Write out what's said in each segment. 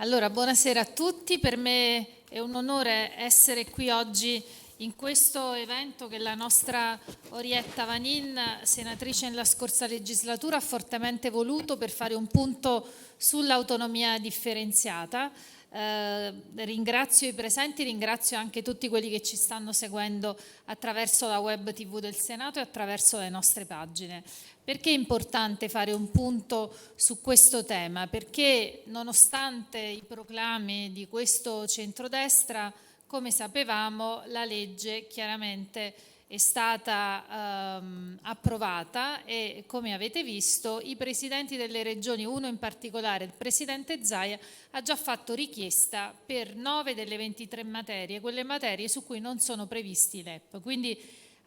Allora, buonasera a tutti, per me è un onore essere qui oggi in questo evento che la nostra Orietta Vanin, senatrice nella scorsa legislatura, ha fortemente voluto per fare un punto sull'autonomia differenziata. Ringrazio i presenti, ringrazio anche tutti quelli che ci stanno seguendo attraverso la web TV del Senato e attraverso le nostre pagine. Perché è importante fare un punto su questo tema? Perché nonostante i proclami di questo centrodestra, come sapevamo, la legge chiaramente è stata approvata e, come avete visto, i presidenti delle regioni, uno in particolare, il presidente Zaia, ha già fatto richiesta per 9 delle 23 materie, quelle materie su cui non sono previsti i LEP. Quindi,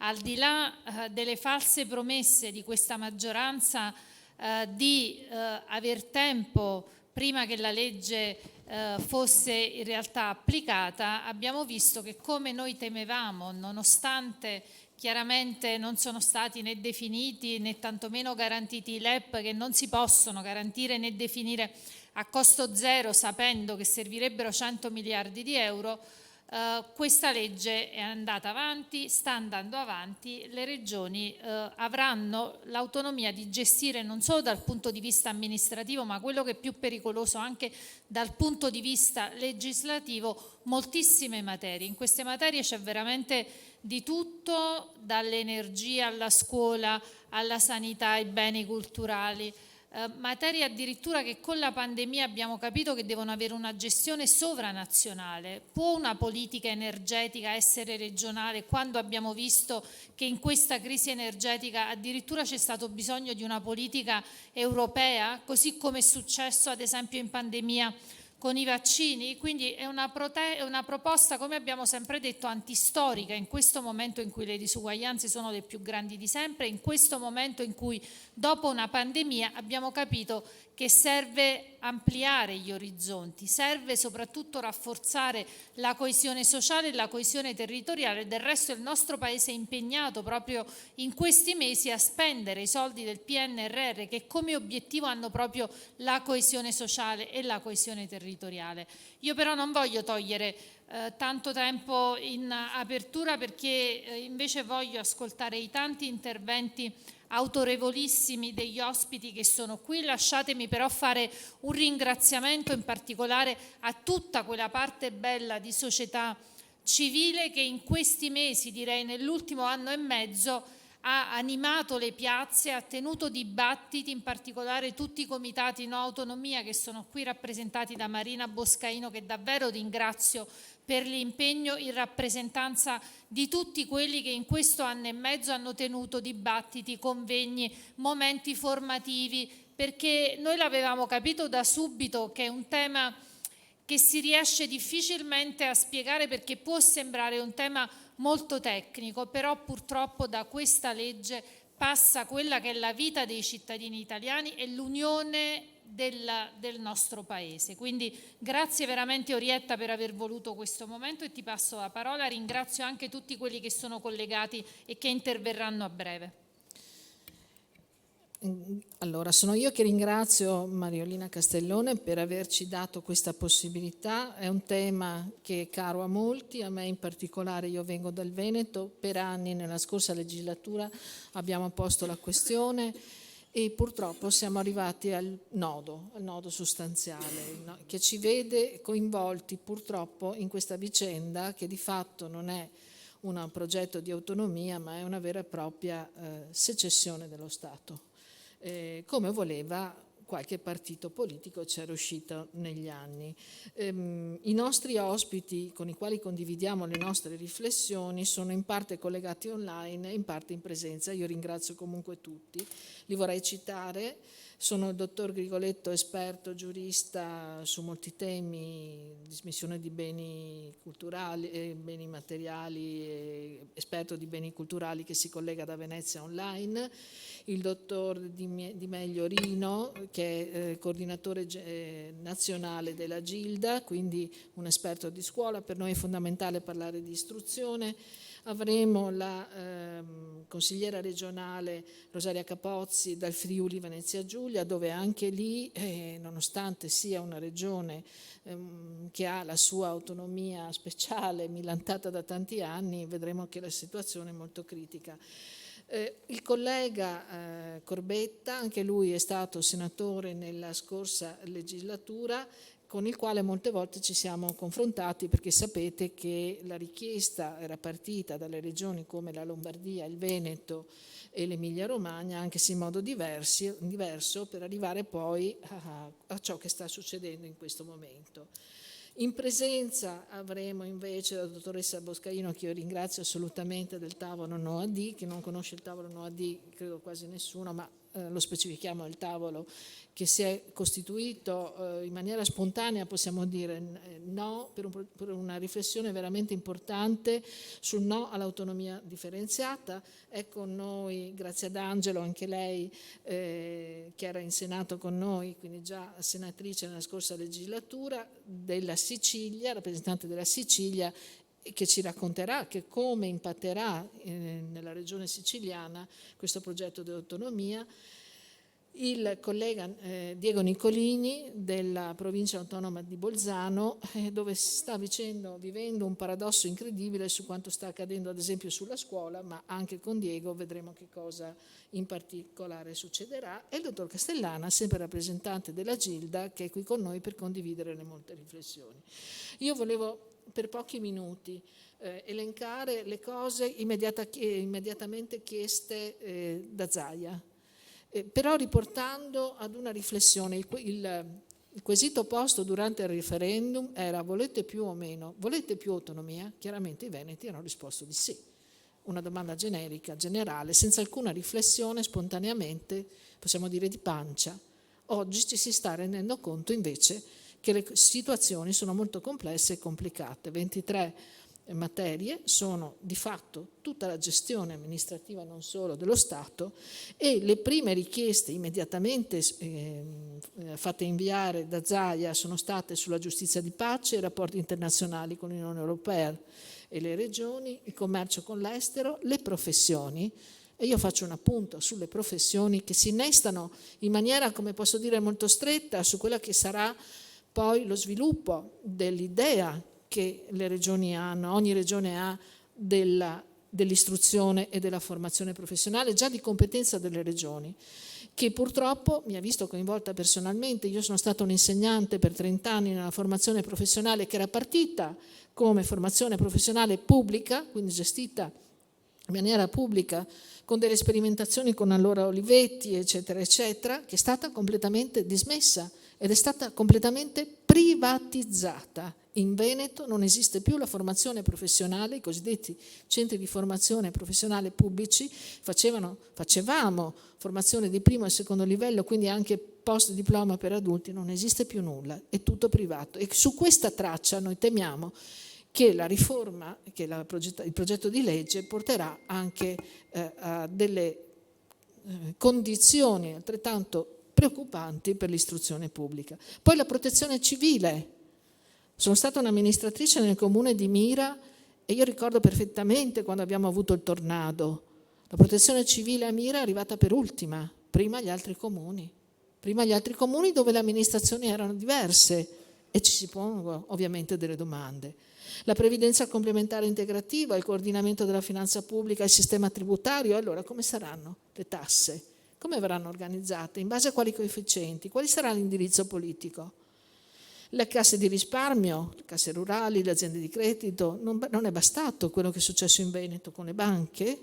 al di là delle false promesse di questa maggioranza di aver tempo prima che la legge fosse in realtà applicata, abbiamo visto che, come noi temevamo, nonostante chiaramente non sono stati né definiti né tantomeno garantiti i LEP, che non si possono garantire né definire a costo zero sapendo che servirebbero 100 miliardi di euro, questa legge è andata avanti, sta andando avanti, le regioni avranno l'autonomia di gestire non solo dal punto di vista amministrativo, ma quello che è più pericoloso anche dal punto di vista legislativo, moltissime materie. In queste materie c'è veramente di tutto, dall'energia alla scuola, alla sanità, ai beni culturali. Materie addirittura che con la pandemia abbiamo capito che devono avere una gestione sovranazionale. Può una politica energetica essere regionale quando abbiamo visto che in questa crisi energetica addirittura c'è stato bisogno di una politica europea, così come è successo ad esempio in pandemia con i vaccini? Quindi è una proposta, come abbiamo sempre detto, antistorica in questo momento in cui le disuguaglianze sono le più grandi di sempre, in questo momento in cui dopo una pandemia abbiamo capito che serve ampliare gli orizzonti, serve soprattutto rafforzare la coesione sociale e la coesione territoriale. Del resto il nostro Paese è impegnato proprio in questi mesi a spendere i soldi del PNRR, che come obiettivo hanno proprio la coesione sociale e la coesione territoriale. Io però non voglio togliere tanto tempo in apertura, perché invece voglio ascoltare i tanti interventi autorevolissimi degli ospiti che sono qui. Lasciatemi però fare un ringraziamento in particolare a tutta quella parte bella di società civile che in questi mesi, direi nell'ultimo anno e mezzo, ha animato le piazze, ha tenuto dibattiti, in particolare tutti i comitati No Autonomia che sono qui rappresentati da Marina Boscaino, che davvero ringrazio per l'impegno, in rappresentanza di tutti quelli che in questo anno e mezzo hanno tenuto dibattiti, convegni, momenti formativi, perché noi l'avevamo capito da subito che è un tema che si riesce difficilmente a spiegare, perché può sembrare un tema molto tecnico, però purtroppo da questa legge passa quella che è la vita dei cittadini italiani e l'unione del nostro Paese. Quindi grazie veramente Orietta per aver voluto questo momento e ti passo la parola. Ringrazio anche tutti quelli che sono collegati e che interverranno a breve. Allora, sono io che ringrazio Mariolina Castellone per averci dato questa possibilità. È un tema che è caro a molti, a me in particolare. Io vengo dal Veneto, per anni nella scorsa legislatura abbiamo posto la questione e purtroppo siamo arrivati al nodo sostanziale, che ci vede coinvolti purtroppo in questa vicenda che di fatto non è un progetto di autonomia, ma è una vera e propria secessione dello Stato. Come voleva qualche partito politico, ci è riuscito negli anni. I nostri ospiti con i quali condividiamo le nostre riflessioni sono in parte collegati online e in parte in presenza. Io ringrazio comunque tutti. Li vorrei citare. Sono il dottor Grigoletto, esperto giurista su molti temi, dismissione di beni culturali, beni materiali, esperto di beni culturali che si collega da Venezia online. Il dottor Di Meglio Rino, che è coordinatore nazionale della Gilda, quindi un esperto di scuola. Per noi è fondamentale parlare di istruzione. Avremo la consigliera regionale Rosaria Capozzi dal Friuli Venezia Giulia, dove anche lì, nonostante sia una regione che ha la sua autonomia speciale millantata da tanti anni, vedremo che la situazione è molto critica. Il collega Corbetta, anche lui è stato senatore nella scorsa legislatura, con il quale molte volte ci siamo confrontati, perché sapete che la richiesta era partita dalle regioni come la Lombardia, il Veneto e l'Emilia Romagna, anche se in modo diverso, per arrivare poi a ciò che sta succedendo in questo momento. In presenza avremo invece la dottoressa Boscaino, che io ringrazio assolutamente, del tavolo NOAD. Chi non conosce il tavolo NOAD, credo quasi nessuno, ma lo specifichiamo, il tavolo che si è costituito in maniera spontanea, possiamo dire no, per una riflessione veramente importante sul no all'autonomia differenziata. È con noi, grazie ad Angelo, anche lei che era in Senato con noi, quindi già senatrice nella scorsa legislatura, della Sicilia, rappresentante della Sicilia, che ci racconterà che come impatterà nella regione siciliana questo progetto di autonomia. Il collega Diego Nicolini della provincia autonoma di Bolzano, dove si sta vivendo un paradosso incredibile su quanto sta accadendo ad esempio sulla scuola, ma anche con Diego vedremo che cosa in particolare succederà, e il dottor Castellana, sempre rappresentante della Gilda, che è qui con noi per condividere le molte riflessioni. Io volevo per pochi minuti elencare le cose immediatamente chieste da Zaia, però riportando ad una riflessione. Il quesito posto durante il referendum era: volete più o meno? Volete più autonomia? Chiaramente i veneti hanno risposto di sì. Una domanda generica, generale, senza alcuna riflessione, spontaneamente, possiamo dire di pancia. Oggi ci si sta rendendo conto invece che le situazioni sono molto complesse e complicate. 23 materie sono di fatto tutta la gestione amministrativa non solo dello Stato, e le prime richieste immediatamente fatte inviare da Zaia sono state sulla giustizia di pace, i rapporti internazionali con l'Unione Europea e le regioni, il commercio con l'estero, le professioni. E io faccio un appunto sulle professioni che si innestano in maniera, come posso dire, molto stretta su quella che sarà poi lo sviluppo dell'idea che le regioni hanno, ogni regione ha dell'istruzione e della formazione professionale, già di competenza delle regioni, che purtroppo mi ha visto coinvolta personalmente. Io sono stata un'insegnante per 30 anni nella formazione professionale, che era partita come formazione professionale pubblica, quindi gestita in maniera pubblica, con delle sperimentazioni con allora Olivetti, eccetera, eccetera, che è stata completamente dismessa ed è stata completamente privatizzata. In Veneto non esiste più la formazione professionale, i cosiddetti centri di formazione professionale pubblici. Facevamo formazione di primo e secondo livello, quindi anche post diploma per adulti, non esiste più nulla, è tutto privato. E su questa traccia noi temiamo che la riforma, che il progetto di legge porterà anche a delle condizioni altrettanto preoccupanti per l'istruzione pubblica. Poi la protezione civile. Sono stata un'amministratrice nel comune di Mira e io ricordo perfettamente quando abbiamo avuto il tornado. La protezione civile a Mira è arrivata per ultima, prima gli altri comuni dove le amministrazioni erano diverse e ci si pongono ovviamente delle domande. La previdenza complementare integrativa, il coordinamento della finanza pubblica, il sistema tributario, allora come saranno le tasse? Come verranno organizzate? In base a quali coefficienti? Quale sarà l'indirizzo politico? Le casse di risparmio, le casse rurali, le aziende di credito, non è bastato quello che è successo in Veneto con le banche,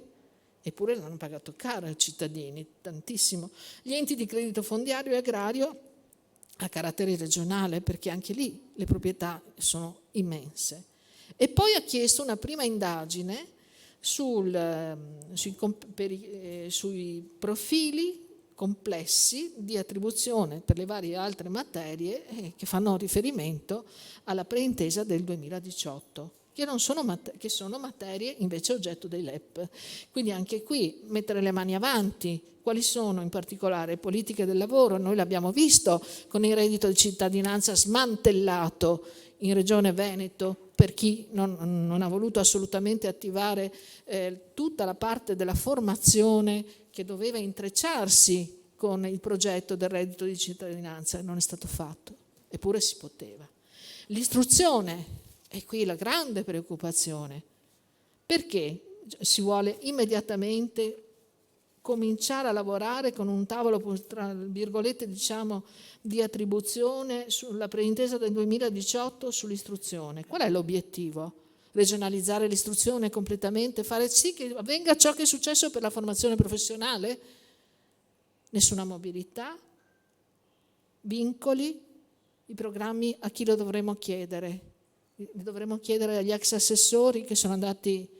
eppure l'hanno pagato caro ai cittadini, tantissimo. Gli enti di credito fondiario e agrario a carattere regionale, perché anche lì le proprietà sono immense. E poi ha chiesto una prima indagine sui profili complessi di attribuzione per le varie altre materie che fanno riferimento alla preintesa del 2018, che sono materie invece oggetto dei LEP. Quindi anche qui mettere le mani avanti. Quali sono in particolare politiche del lavoro? Noi l'abbiamo visto con il reddito di cittadinanza smantellato in Regione Veneto per chi non ha voluto assolutamente attivare tutta la parte della formazione che doveva intrecciarsi con il progetto del reddito di cittadinanza. Non è stato fatto, eppure si poteva. L'istruzione, è qui la grande preoccupazione, perché si vuole immediatamente cominciare a lavorare con un tavolo, tra virgolette, diciamo, di attribuzione sulla preintesa del 2018 sull'istruzione. Qual è l'obiettivo? Regionalizzare l'istruzione completamente, fare sì che avvenga ciò che è successo per la formazione professionale? Nessuna mobilità, vincoli, i programmi a chi lo dovremo chiedere? Li dovremo chiedere agli ex assessori che sono andati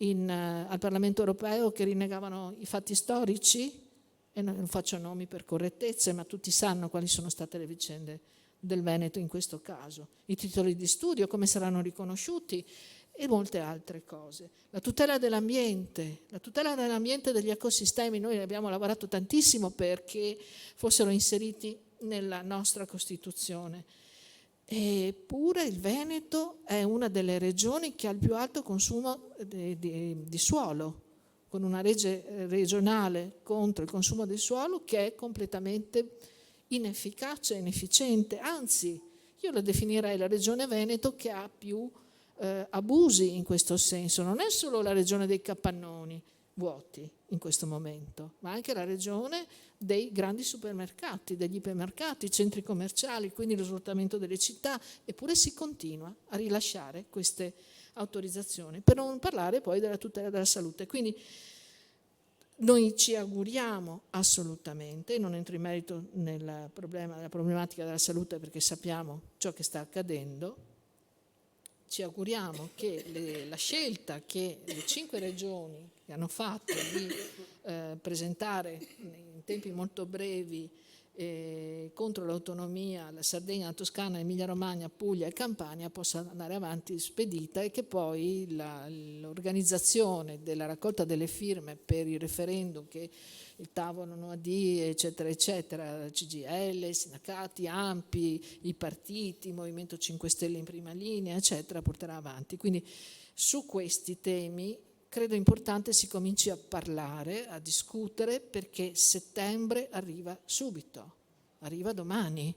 al Parlamento europeo, che rinnegavano i fatti storici? E non faccio nomi per correttezza, ma tutti sanno quali sono state le vicende del Veneto in questo caso. I titoli di studio, come saranno riconosciuti, e molte altre cose. La tutela dell'ambiente e degli ecosistemi, noi abbiamo lavorato tantissimo perché fossero inseriti nella nostra Costituzione. Eppure il Veneto è una delle regioni che ha il più alto consumo di suolo, con una legge regionale contro il consumo del suolo che è completamente inefficace e inefficiente. Anzi, io la definirei la regione Veneto che ha più abusi in questo senso. Non è solo la regione dei capannoni vuoti in questo momento, ma anche la regione dei grandi supermercati, degli ipermercati, centri commerciali, quindi lo sfruttamento delle città, eppure si continua a rilasciare queste autorizzazioni, per non parlare poi della tutela della salute. Quindi noi ci auguriamo assolutamente, non entro in merito nella problematica della salute perché sappiamo ciò che sta accadendo, ci auguriamo che la scelta che le 5 regioni che hanno fatto di presentare in tempi molto brevi contro l'autonomia la Sardegna, la Toscana, Emilia Romagna, Puglia e Campania possa andare avanti spedita e che poi l'organizzazione della raccolta delle firme per il referendum che il tavolo NOAD, eccetera, eccetera, CGIL, sindacati, ANPI, i partiti, Movimento 5 Stelle in prima linea, eccetera, porterà avanti. Quindi su questi temi credo importante si cominci a parlare, a discutere, perché settembre arriva subito, arriva domani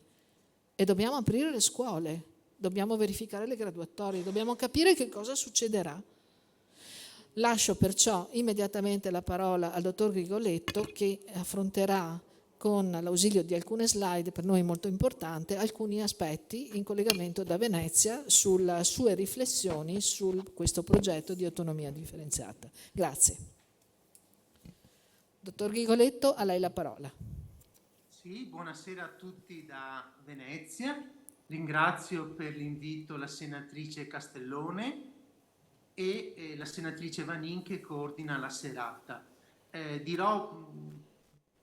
e dobbiamo aprire le scuole, dobbiamo verificare le graduatorie, dobbiamo capire che cosa succederà. Lascio perciò immediatamente la parola al dottor Grigoletto che affronterà con l'ausilio di alcune slide per noi molto importanti alcuni aspetti in collegamento da Venezia sulle sue riflessioni su questo progetto di autonomia differenziata. Grazie. Dottor Grigoletto, a lei la parola. Sì, buonasera a tutti da Venezia. Ringrazio per l'invito la senatrice Castellone e la senatrice Vanin che coordina la serata. Dirò,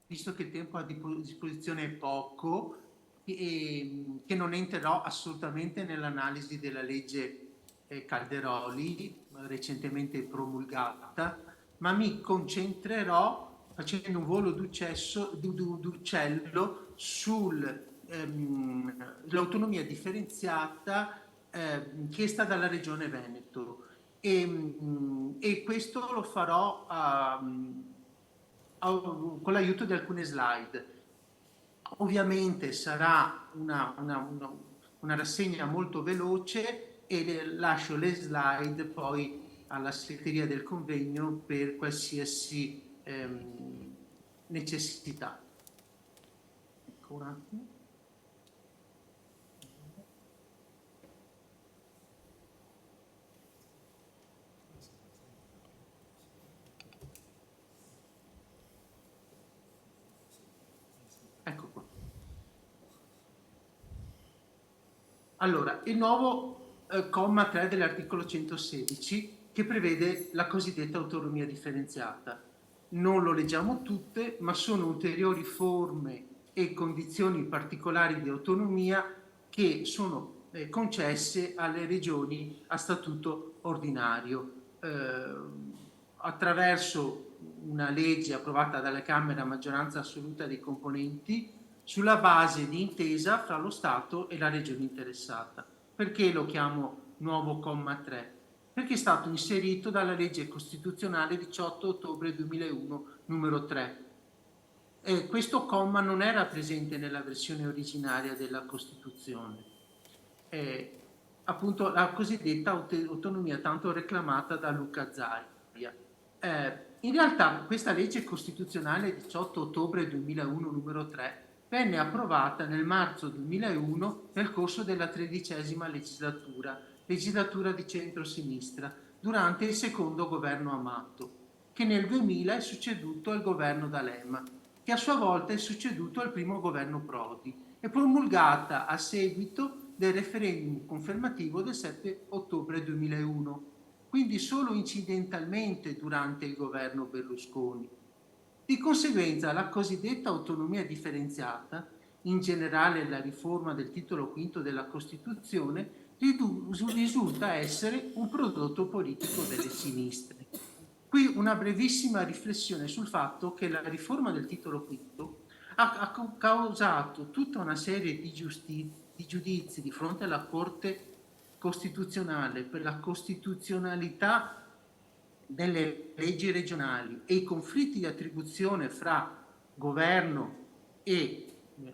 visto che il tempo a disposizione è poco, che non entrerò assolutamente nell'analisi della legge Calderoli, recentemente promulgata, ma mi concentrerò facendo un volo d'uccello sull'autonomia differenziata chiesta dalla Regione Veneto. E questo lo farò con l'aiuto di alcune slide. Ovviamente sarà una rassegna molto veloce e lascio le slide poi alla segreteria del convegno per qualsiasi necessità. Ecco un attimo. Ecco qua. Allora, il nuovo comma 3 dell'articolo 116 che prevede la cosiddetta autonomia differenziata. Non lo leggiamo tutte, ma sono ulteriori forme e condizioni particolari di autonomia che sono concesse alle regioni a statuto ordinario attraverso una legge approvata dalla Camera a maggioranza assoluta dei componenti sulla base di intesa fra lo Stato e la regione interessata. Perché lo chiamo nuovo comma 3, perché è stato inserito dalla legge costituzionale 18 ottobre 2001 numero 3. Questo comma non era presente nella versione originaria della Costituzione. Appunto la cosiddetta autonomia tanto reclamata da Luca Zaia. In realtà questa legge costituzionale 18 ottobre 2001 numero 3 venne approvata nel marzo 2001 nel corso della 13ª legislatura di centro-sinistra, durante il secondo governo Amato, che nel 2000 è succeduto al governo D'Alema, che a sua volta è succeduto al primo governo Prodi, e promulgata a seguito del referendum confermativo del 7 ottobre 2001, quindi solo incidentalmente durante il governo Berlusconi. Di conseguenza la cosiddetta autonomia differenziata, in generale la riforma del titolo V della Costituzione, risulta essere un prodotto politico delle sinistre. Qui una brevissima riflessione sul fatto che la riforma del titolo V ha causato tutta una serie di giudizi di fronte alla Corte Costituzionale per la costituzionalità delle leggi regionali e i conflitti di attribuzione fra governo e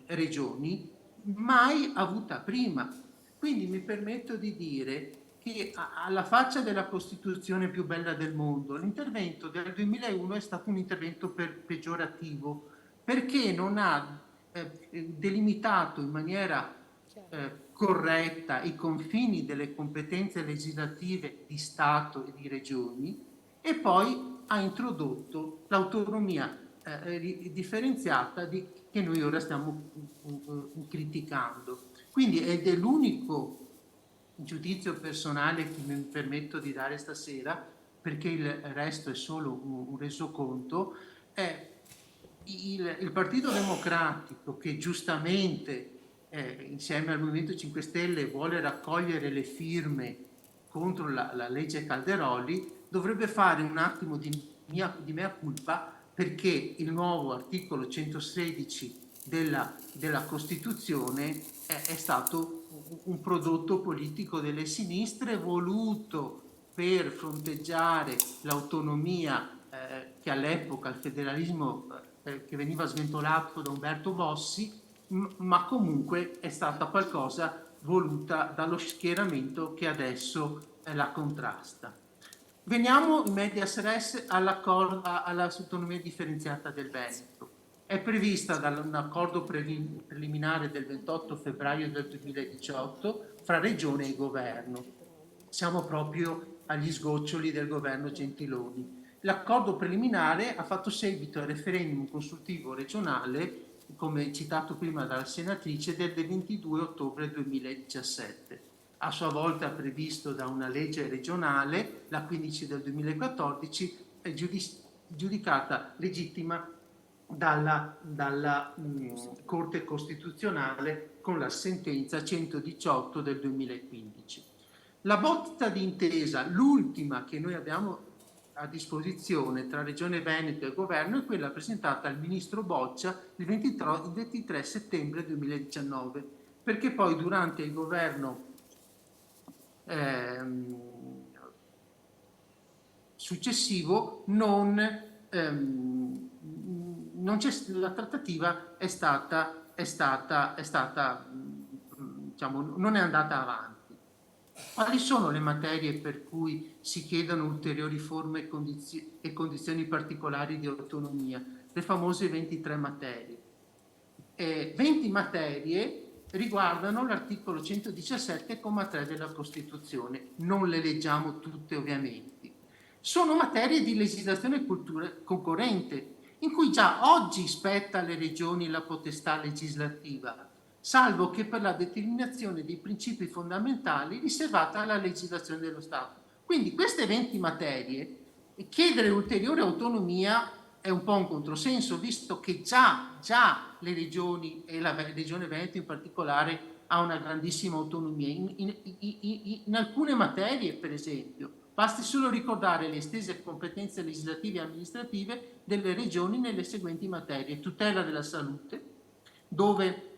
regioni mai avuta prima. Quindi mi permetto di dire che alla faccia della Costituzione più bella del mondo, l'intervento del 2001 è stato un intervento peggiorativo, perché non ha delimitato in maniera corretta i confini delle competenze legislative di Stato e di regioni, e poi ha introdotto l'autonomia differenziata che noi ora stiamo criticando. Quindi ed è l'unico giudizio personale che mi permetto di dare stasera, perché il resto è solo un resoconto. Il Partito Democratico, che giustamente insieme al Movimento 5 Stelle vuole raccogliere le firme contro la legge Calderoli, dovrebbe fare un attimo di mea culpa, perché il nuovo articolo 116 della Costituzione è stato un prodotto politico delle sinistre voluto per fronteggiare l'autonomia che all'epoca, il federalismo che veniva sventolato da Umberto Bossi, ma comunque è stata qualcosa voluta dallo schieramento che adesso la contrasta. Veniamo in medias res all'autonomia differenziata del Veneto. È prevista da un accordo preliminare del 28 febbraio del 2018 fra Regione e Governo. Siamo proprio agli sgoccioli del governo Gentiloni. L'accordo preliminare ha fatto seguito al referendum consultivo regionale, come citato prima dalla senatrice, del 22 ottobre 2017. A sua volta previsto da una legge regionale, la 15 del 2014, giudicata legittima dalla Corte Costituzionale con la sentenza 118 del 2015. La bozza di intesa, l'ultima che noi abbiamo a disposizione tra Regione Veneto e Governo, è quella presentata al Ministro Boccia il 23 settembre 2019, perché poi durante il governo successivo la trattativa è stata diciamo, non è andata avanti. Quali sono le materie per cui si chiedono ulteriori forme e condizioni particolari di autonomia? Le famose 23 materie. 20 materie riguardano l'articolo 117,3 della Costituzione. Non le leggiamo tutte ovviamente. Sono materie di legislazione concorrente, in cui già oggi spetta alle regioni la potestà legislativa, salvo che per la determinazione dei principi fondamentali riservata alla legislazione dello Stato. Quindi queste 20 materie, chiedere ulteriore autonomia è un po' un controsenso, visto che già le regioni, e la Regione Veneto in particolare, ha una grandissima autonomia. In alcune materie, per esempio, basti solo ricordare le estese competenze legislative e amministrative delle regioni nelle seguenti materie: tutela della salute, dove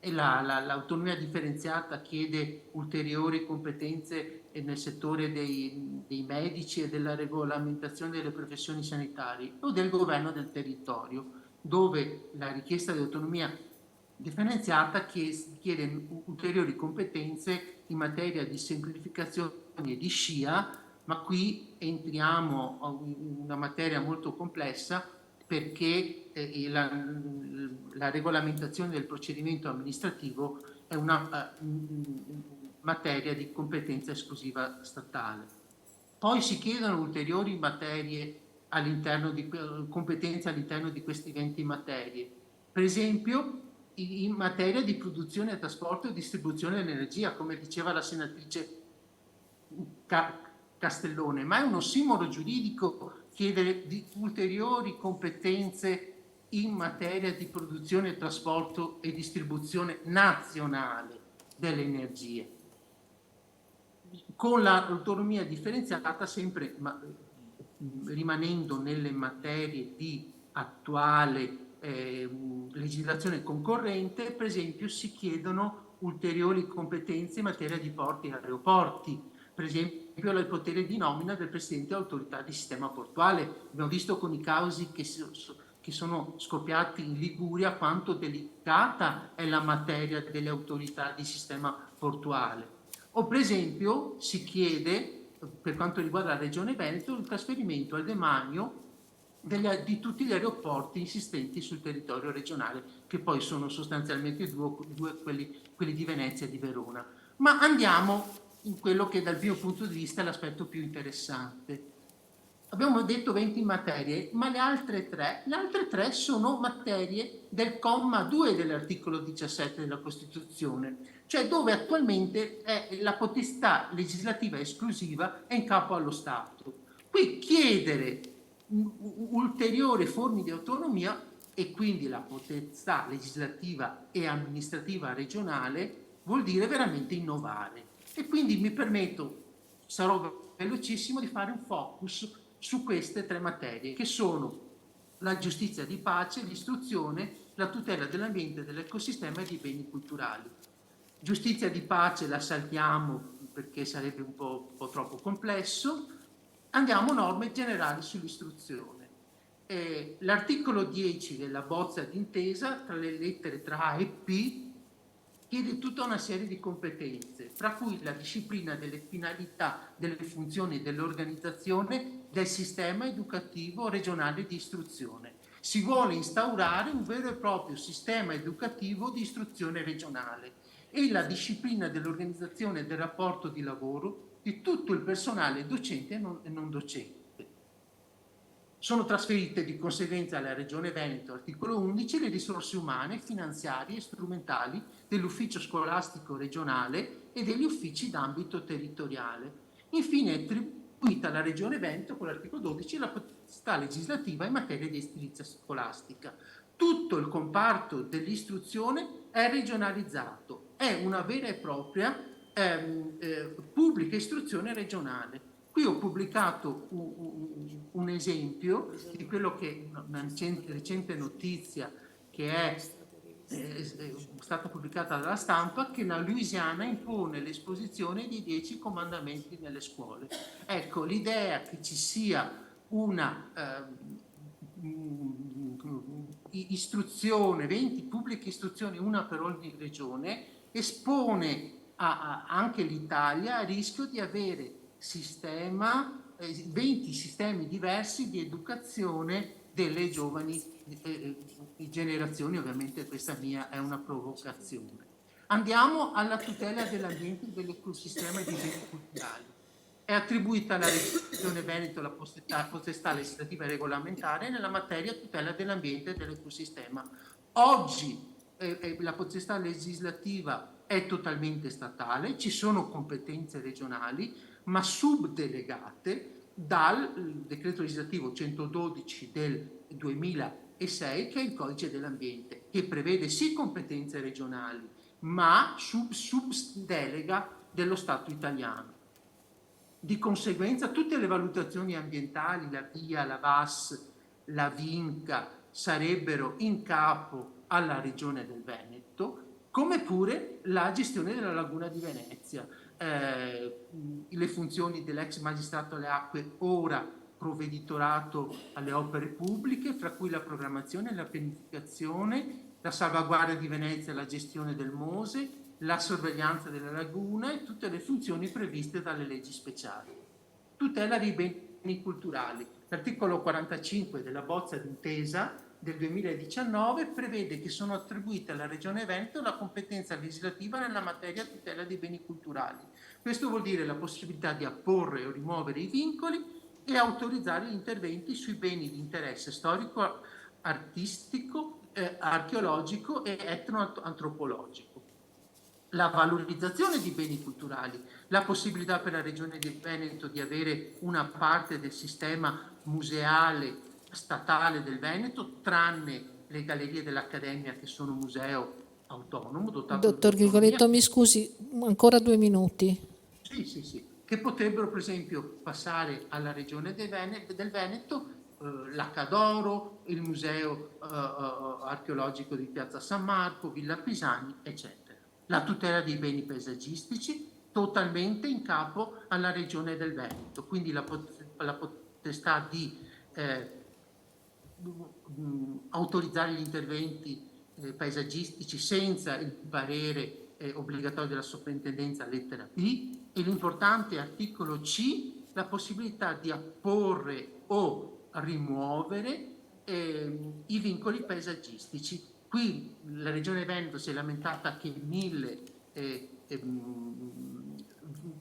l'autonomia differenziata chiede ulteriori competenze nel settore dei medici e della regolamentazione delle professioni sanitarie, o del governo del territorio, dove la richiesta di autonomia differenziata chiede ulteriori competenze in materia di semplificazione e di SCIA, ma qui entriamo in una materia molto complessa, perché la regolamentazione del procedimento amministrativo è una materia di competenza esclusiva statale. Poi si chiedono ulteriori materie competenze all'interno di questi 20 materie. Per esempio, in materia di produzione, trasporto e distribuzione dell'energia, come diceva la senatrice Castellone, ma è un ossimoro giuridico chiedere di ulteriori competenze in materia di produzione, trasporto e distribuzione nazionale delle energie. Con l'autonomia differenziata, sempre rimanendo nelle materie di attuale legislazione concorrente, per esempio si chiedono ulteriori competenze in materia di porti e aeroporti, per esempio il potere di nomina del Presidente dell'autorità di sistema portuale. Abbiamo visto con i casi che sono scoppiati in Liguria quanto delicata è la materia delle autorità di sistema portuale. O per esempio si chiede, per quanto riguarda la Regione Veneto, il trasferimento al demanio di tutti gli aeroporti insistenti sul territorio regionale, che poi sono sostanzialmente due quelli di Venezia e di Verona. Ma andiamo in quello che dal mio punto di vista è l'aspetto più interessante. Abbiamo detto 20 materie, ma le altre tre sono materie del comma 2 dell'articolo 17 della Costituzione, cioè dove attualmente la potestà legislativa esclusiva è in capo allo Stato. Qui chiedere ulteriori forme di autonomia, e quindi la potestà legislativa e amministrativa regionale, vuol dire veramente innovare. E quindi mi permetto, sarò velocissimo, di fare un focus su queste tre materie, che sono la giustizia di pace, l'istruzione, la tutela dell'ambiente, dell'ecosistema e dei beni culturali. Giustizia di pace la saltiamo perché sarebbe un po' troppo complesso. Andiamo a norme generali sull'istruzione. L'articolo 10 della bozza d'intesa, tra le lettere tra A e P, chiede tutta una serie di competenze, tra cui la disciplina delle finalità, delle funzioni e dell'organizzazione del sistema educativo regionale di istruzione. Si vuole instaurare un vero e proprio sistema educativo di istruzione regionale e la disciplina dell'organizzazione del rapporto di lavoro di tutto il personale docente e non docente. Sono trasferite di conseguenza alla Regione Veneto, articolo 11, le risorse umane, finanziarie e strumentali dell'ufficio scolastico regionale e degli uffici d'ambito territoriale. Infine è attribuita alla Regione Veneto, con l'articolo 12, la potestà legislativa in materia di edilizia scolastica. Tutto il comparto dell'istruzione è regionalizzato, è una vera e propria pubblica istruzione regionale. Qui ho pubblicato un esempio di quello che una recente notizia che è stata pubblicata dalla stampa, che la Louisiana impone l'esposizione di 10 comandamenti nelle scuole. Ecco, l'idea che ci sia una istruzione, 20 pubbliche istruzioni, una per ogni regione, espone anche l'Italia a rischio di avere 20 sistemi diversi di educazione delle giovani generazioni. Ovviamente questa mia è una provocazione. Andiamo alla tutela dell'ambiente e dell'ecosistema e dei beni culturali. È attribuita alla Regione Veneto la potestà legislativa e regolamentare nella materia tutela dell'ambiente e dell'ecosistema. Oggi la potestà legislativa è totalmente statale, ci sono competenze regionali, ma subdelegate dal decreto legislativo 112 del 2006, che è il codice dell'ambiente, che prevede sì competenze regionali, ma subdelega dello Stato italiano. Di conseguenza tutte le valutazioni ambientali, la VIA, la VAS, la VINCA, sarebbero in capo alla Regione del Veneto, come pure la gestione della laguna di Venezia. le funzioni dell'ex magistrato alle acque, ora provveditorato alle opere pubbliche, fra cui la programmazione, la pianificazione, la salvaguardia di Venezia e la gestione del Mose, la sorveglianza della laguna e tutte le funzioni previste dalle leggi speciali. Tutela dei beni culturali. L'articolo 45 della bozza d'intesa del 2019 prevede che sono attribuite alla Regione Veneto la competenza legislativa nella materia tutela dei beni culturali. Questo vuol dire la possibilità di apporre o rimuovere i vincoli e autorizzare gli interventi sui beni di interesse storico, artistico, archeologico e etnoantropologico. La valorizzazione di beni culturali, la possibilità per la Regione del Veneto di avere una parte del sistema museale statale del Veneto, tranne le gallerie dell'Accademia che sono museo autonomo. Dottor Grigoletto, mi scusi, ancora 2 minuti. Sì, che potrebbero per esempio passare alla Regione del Veneto, l'Accadoro, il Museo Archeologico di Piazza San Marco, Villa Pisani, eccetera. La tutela dei beni paesaggistici totalmente in capo alla Regione del Veneto, quindi la potestà di autorizzare gli interventi paesaggistici senza il parere obbligatorio della soprintendenza lettera B, e l'importante articolo C, la possibilità di apporre o rimuovere i vincoli paesaggistici. Qui la Regione Veneto si è lamentata che 1000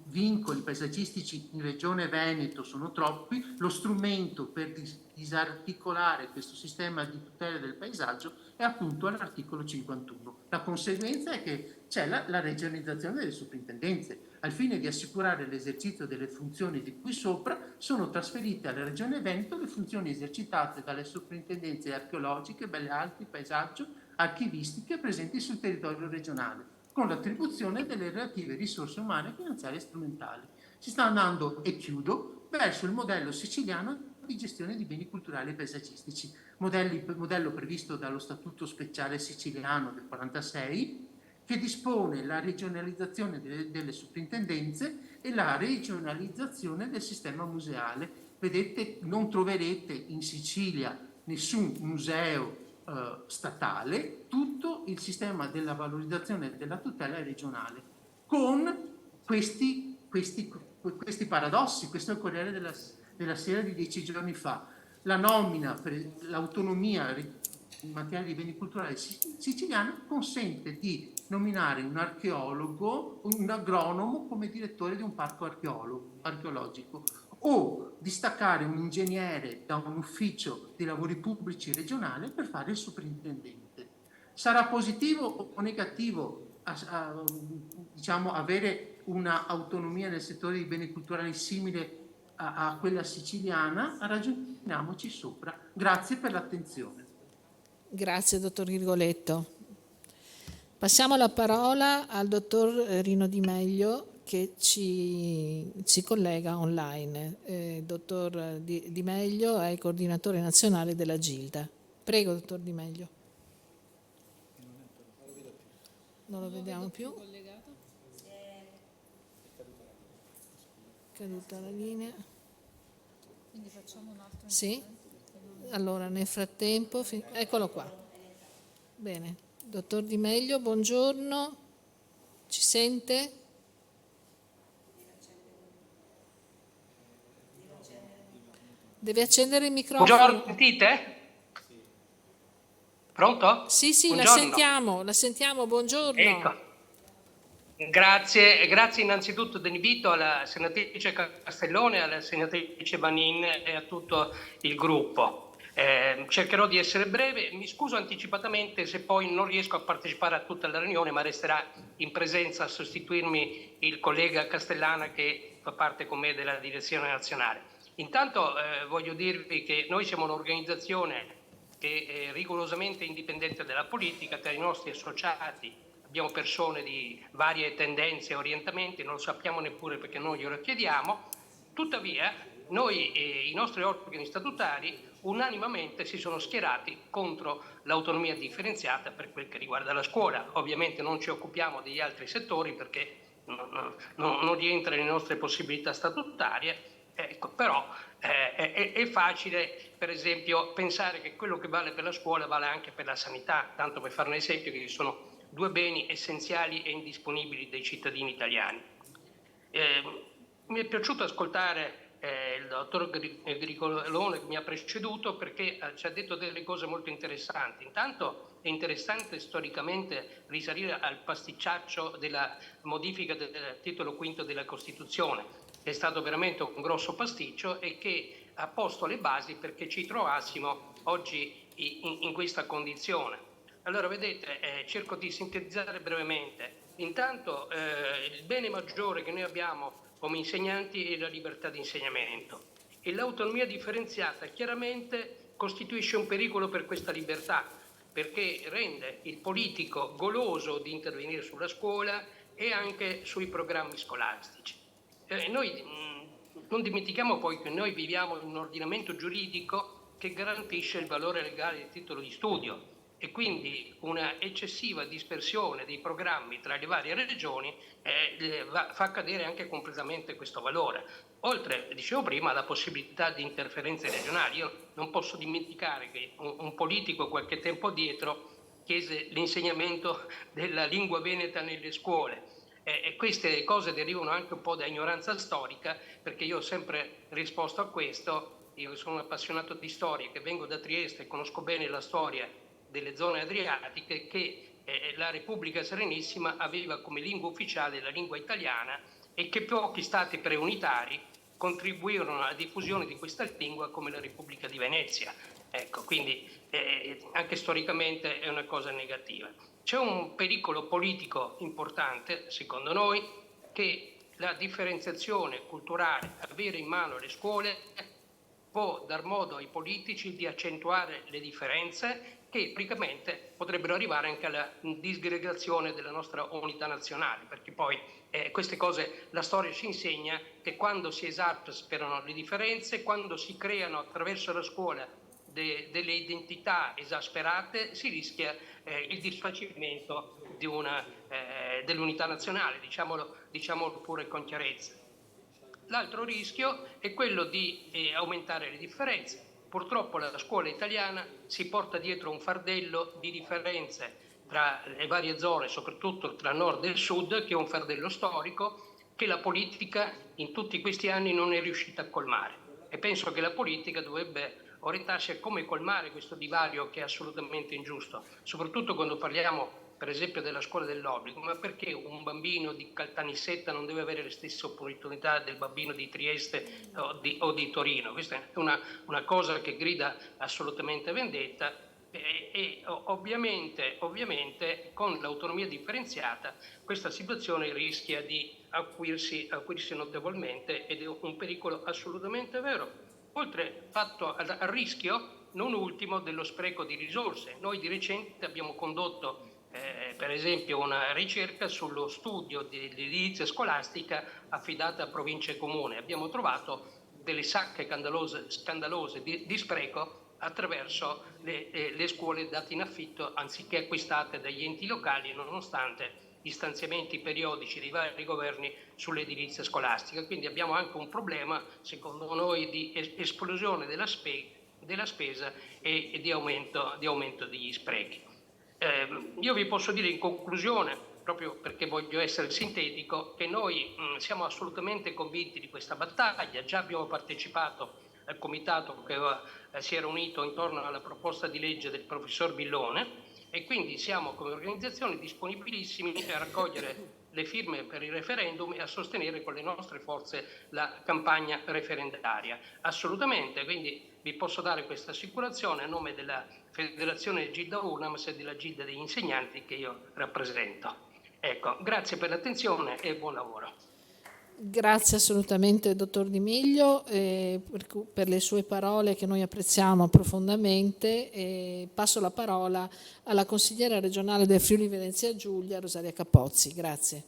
vincoli paesaggistici in Regione Veneto sono troppi. Lo strumento per disarticolare questo sistema di tutela del paesaggio è appunto all'articolo 51. La conseguenza è che c'è la regionalizzazione delle soprintendenze. Al fine di assicurare l'esercizio delle funzioni di cui sopra, sono trasferite alla Regione Veneto le funzioni esercitate dalle soprintendenze archeologiche, belle arti, paesaggio, archivistiche presenti sul territorio regionale, con l'attribuzione delle relative risorse umane, finanziarie e strumentali. Si sta andando, e chiudo, verso il modello siciliano di gestione di beni culturali e paesaggistici, modello previsto dallo Statuto Speciale Siciliano del 1946, che dispone la regionalizzazione delle soprintendenze e la regionalizzazione del sistema museale. Vedete, non troverete in Sicilia nessun museo statale, tutto il sistema della valorizzazione e della tutela è regionale, con questi paradossi. Questo è il Corriere della Sera di 10 giorni fa. La nomina per l'autonomia in materia di beni culturali siciliana consente di nominare un archeologo, un agronomo come direttore di un parco archeologico, o distaccare un ingegnere da un ufficio di lavori pubblici regionale per fare il soprintendente. Sarà positivo o negativo diciamo, avere una autonomia nel settore dei beni culturali simile a quella siciliana? Ragioniamoci sopra. Grazie per l'attenzione. Grazie, dottor Grigoletto. Passiamo la parola al dottor Rino Di Meglio che ci collega online. Dottor Di Meglio è il coordinatore nazionale della Gilda. Prego, dottor Di Meglio. Non lo vediamo più. Caduta la linea. Quindi facciamo un altro. Sì? Allora, nel frattempo, eccolo qua. Bene. Dottor Di Meglio, buongiorno. Ci sente? Deve accendere il microfono. Buongiorno, sentite? Pronto? Sì, buongiorno. la sentiamo, buongiorno. Ecco. Grazie innanzitutto dell'invito alla senatrice Castellone, alla senatrice Vanin e a tutto il gruppo. Cercherò di essere breve, mi scuso anticipatamente se poi non riesco a partecipare a tutta la riunione, ma resterà in presenza a sostituirmi il collega Castellana che fa parte con me della direzione nazionale. Intanto voglio dirvi che noi siamo un'organizzazione che è rigorosamente indipendente dalla politica. Tra i nostri associati abbiamo persone di varie tendenze e orientamenti, non lo sappiamo neppure perché noi glielo chiediamo. Tuttavia noi e i nostri organi statutari unanimamente si sono schierati contro l'autonomia differenziata per quel che riguarda la scuola. Ovviamente non ci occupiamo degli altri settori perché non rientra nelle nostre possibilità statutarie, ecco, però è facile, per esempio, pensare che quello che vale per la scuola vale anche per la sanità, tanto per fare un esempio, che sono due beni essenziali e indisponibili dei cittadini italiani. Mi è piaciuto ascoltare il dottor Gricolone che mi ha preceduto, perché ci ha detto delle cose molto interessanti. Intanto è interessante storicamente risalire al pasticciaccio della modifica del titolo quinto della Costituzione, che è stato veramente un grosso pasticcio e che ha posto le basi perché ci trovassimo oggi in questa condizione. Allora, vedete, cerco di sintetizzare brevemente. Intanto il bene maggiore che noi abbiamo come insegnanti è la libertà di insegnamento, e l'autonomia differenziata chiaramente costituisce un pericolo per questa libertà, perché rende il politico goloso di intervenire sulla scuola e anche sui programmi scolastici. Noi non dimentichiamo poi che noi viviamo in un ordinamento giuridico che garantisce il valore legale del titolo di studio, e quindi una eccessiva dispersione dei programmi tra le varie regioni fa cadere anche completamente questo valore. Oltre, dicevo prima, alla possibilità di interferenze regionali. Io non posso dimenticare che un politico qualche tempo dietro chiese l'insegnamento della lingua veneta nelle scuole. E queste cose derivano anche un po' da ignoranza storica, perché io ho sempre risposto a questo. Io sono un appassionato di storia, che vengo da Trieste e conosco bene la storia delle zone adriatiche, che la Repubblica Serenissima aveva come lingua ufficiale la lingua italiana, e che pochi stati preunitari contribuirono alla diffusione di questa lingua, come la Repubblica di Venezia. Ecco, quindi anche storicamente è una cosa negativa. C'è un pericolo politico importante, secondo noi, che la differenziazione culturale, avere in mano le scuole, può dar modo ai politici di accentuare le differenze, che praticamente potrebbero arrivare anche alla disgregazione della nostra unità nazionale, perché poi queste cose la storia ci insegna che quando si esasperano le differenze, quando si creano attraverso la scuola delle identità esasperate, si rischia il disfacimento dell'unità nazionale, diciamolo pure con chiarezza. L'altro rischio è quello di aumentare le differenze. Purtroppo la scuola italiana si porta dietro un fardello di differenze tra le varie zone, soprattutto tra nord e sud, che è un fardello storico che la politica in tutti questi anni non è riuscita a colmare. E penso che la politica dovrebbe orientarsi a come colmare questo divario, che è assolutamente ingiusto, soprattutto quando parliamo per esempio della scuola dell'obbligo. Ma perché un bambino di Caltanissetta non deve avere le stesse opportunità del bambino di Trieste o di Torino? Questa è una cosa che grida assolutamente vendetta, e ovviamente con l'autonomia differenziata questa situazione rischia di acuirsi notevolmente, ed è un pericolo assolutamente vero. Oltre al rischio, non ultimo, dello spreco di risorse. Noi di recente abbiamo condotto per esempio una ricerca sullo studio dell'edilizia scolastica affidata a province e comuni. Abbiamo trovato delle sacche scandalose di spreco attraverso le scuole date in affitto anziché acquistate dagli enti locali, nonostante gli stanziamenti periodici dei vari governi sull'edilizia scolastica. Quindi abbiamo anche un problema, secondo noi, di esplosione della spesa e di aumento degli sprechi. Io vi posso dire in conclusione, proprio perché voglio essere sintetico, che noi siamo assolutamente convinti di questa battaglia. Già abbiamo partecipato al comitato che si era unito intorno alla proposta di legge del professor Billone, e quindi siamo come organizzazione disponibilissimi a raccogliere le firme per il referendum e a sostenere con le nostre forze la campagna referendaria. Assolutamente, quindi vi posso dare questa assicurazione a nome della Federazione Gilda UNAMS e della Gilda degli insegnanti che io rappresento. Ecco, grazie per l'attenzione e buon lavoro. Grazie assolutamente dottor Di Miglio per le sue parole che noi apprezziamo profondamente. Passo la parola alla consigliera regionale del Friuli Venezia Giulia, Rosaria Capozzi. Grazie.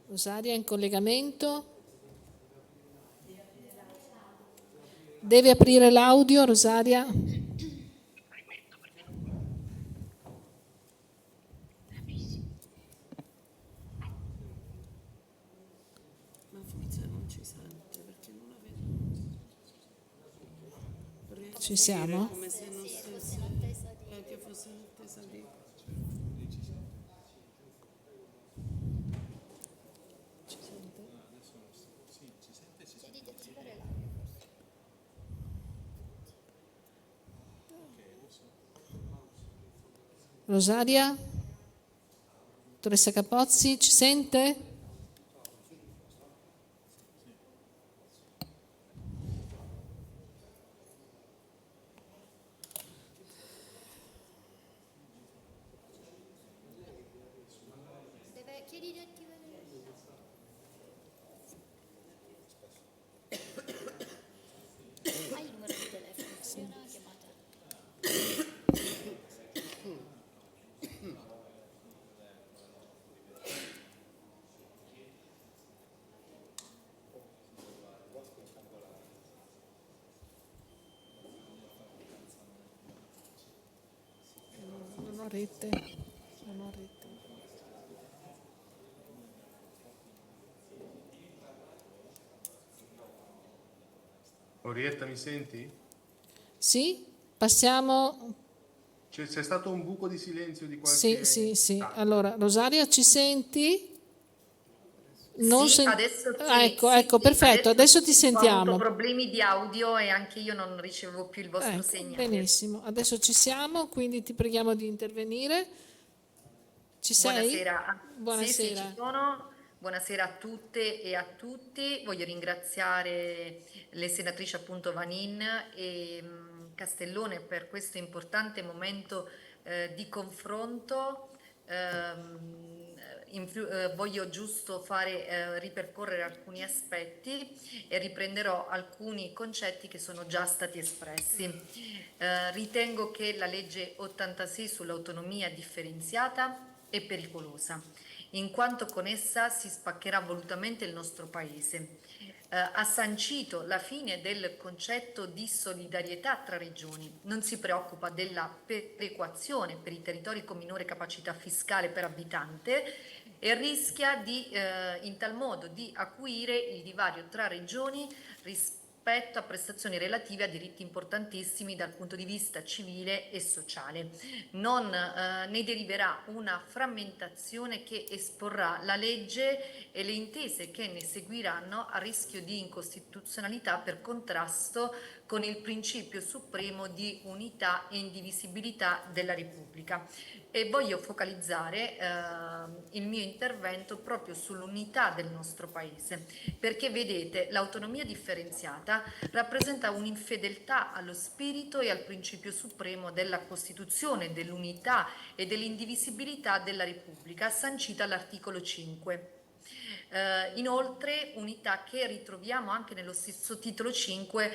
Rosaria in collegamento? Deve aprire l'audio, Rosaria? Ci siamo? Come se non stesse in che fosse in attesa di... Rosaria? Dottoressa Capozzi, ci sente? Chiedi di attivare. Hai il numero di telefono? Funziona la chiamata? Non ho rete. Non ho rete. Orietta, mi senti? Sì? Passiamo. C'è stato un buco di silenzio di qualche... Sì. Ah, Allora, Rosaria, ci senti? Sì, adesso Ecco, perfetto, adesso ti Ho sentiamo. avuto problemi di audio e anche io non ricevevo più il vostro Ecco, segnale. benissimo, adesso ci siamo, quindi ti preghiamo di intervenire. Ci sei? Buonasera. Buonasera. Sì, ci sono. Buonasera a tutte e a tutti. Voglio ringraziare le senatrici appunto Vanin e Castellone per questo importante momento di confronto. Voglio giusto ripercorrere alcuni aspetti e riprenderò alcuni concetti che sono già stati espressi. Ritengo che la legge 86 sull'autonomia differenziata è pericolosa, in quanto con essa si spaccherà volutamente il nostro Paese. Ha sancito la fine del concetto di solidarietà tra regioni, non si preoccupa della perequazione per i territori con minore capacità fiscale per abitante e rischia in tal modo di acuire il divario tra regioni rispetto a prestazioni relative a diritti importantissimi dal punto di vista civile e sociale. Ne deriverà una frammentazione che esporrà la legge e le intese che ne seguiranno a rischio di incostituzionalità per contrasto con il principio supremo di unità e indivisibilità della Repubblica. E voglio focalizzare il mio intervento proprio sull'unità del nostro Paese, perché vedete, l'autonomia differenziata rappresenta un'infedeltà allo spirito e al principio supremo della Costituzione, dell'unità e dell'indivisibilità della Repubblica, sancita all'articolo 5. Inoltre unità che ritroviamo anche nello stesso titolo 5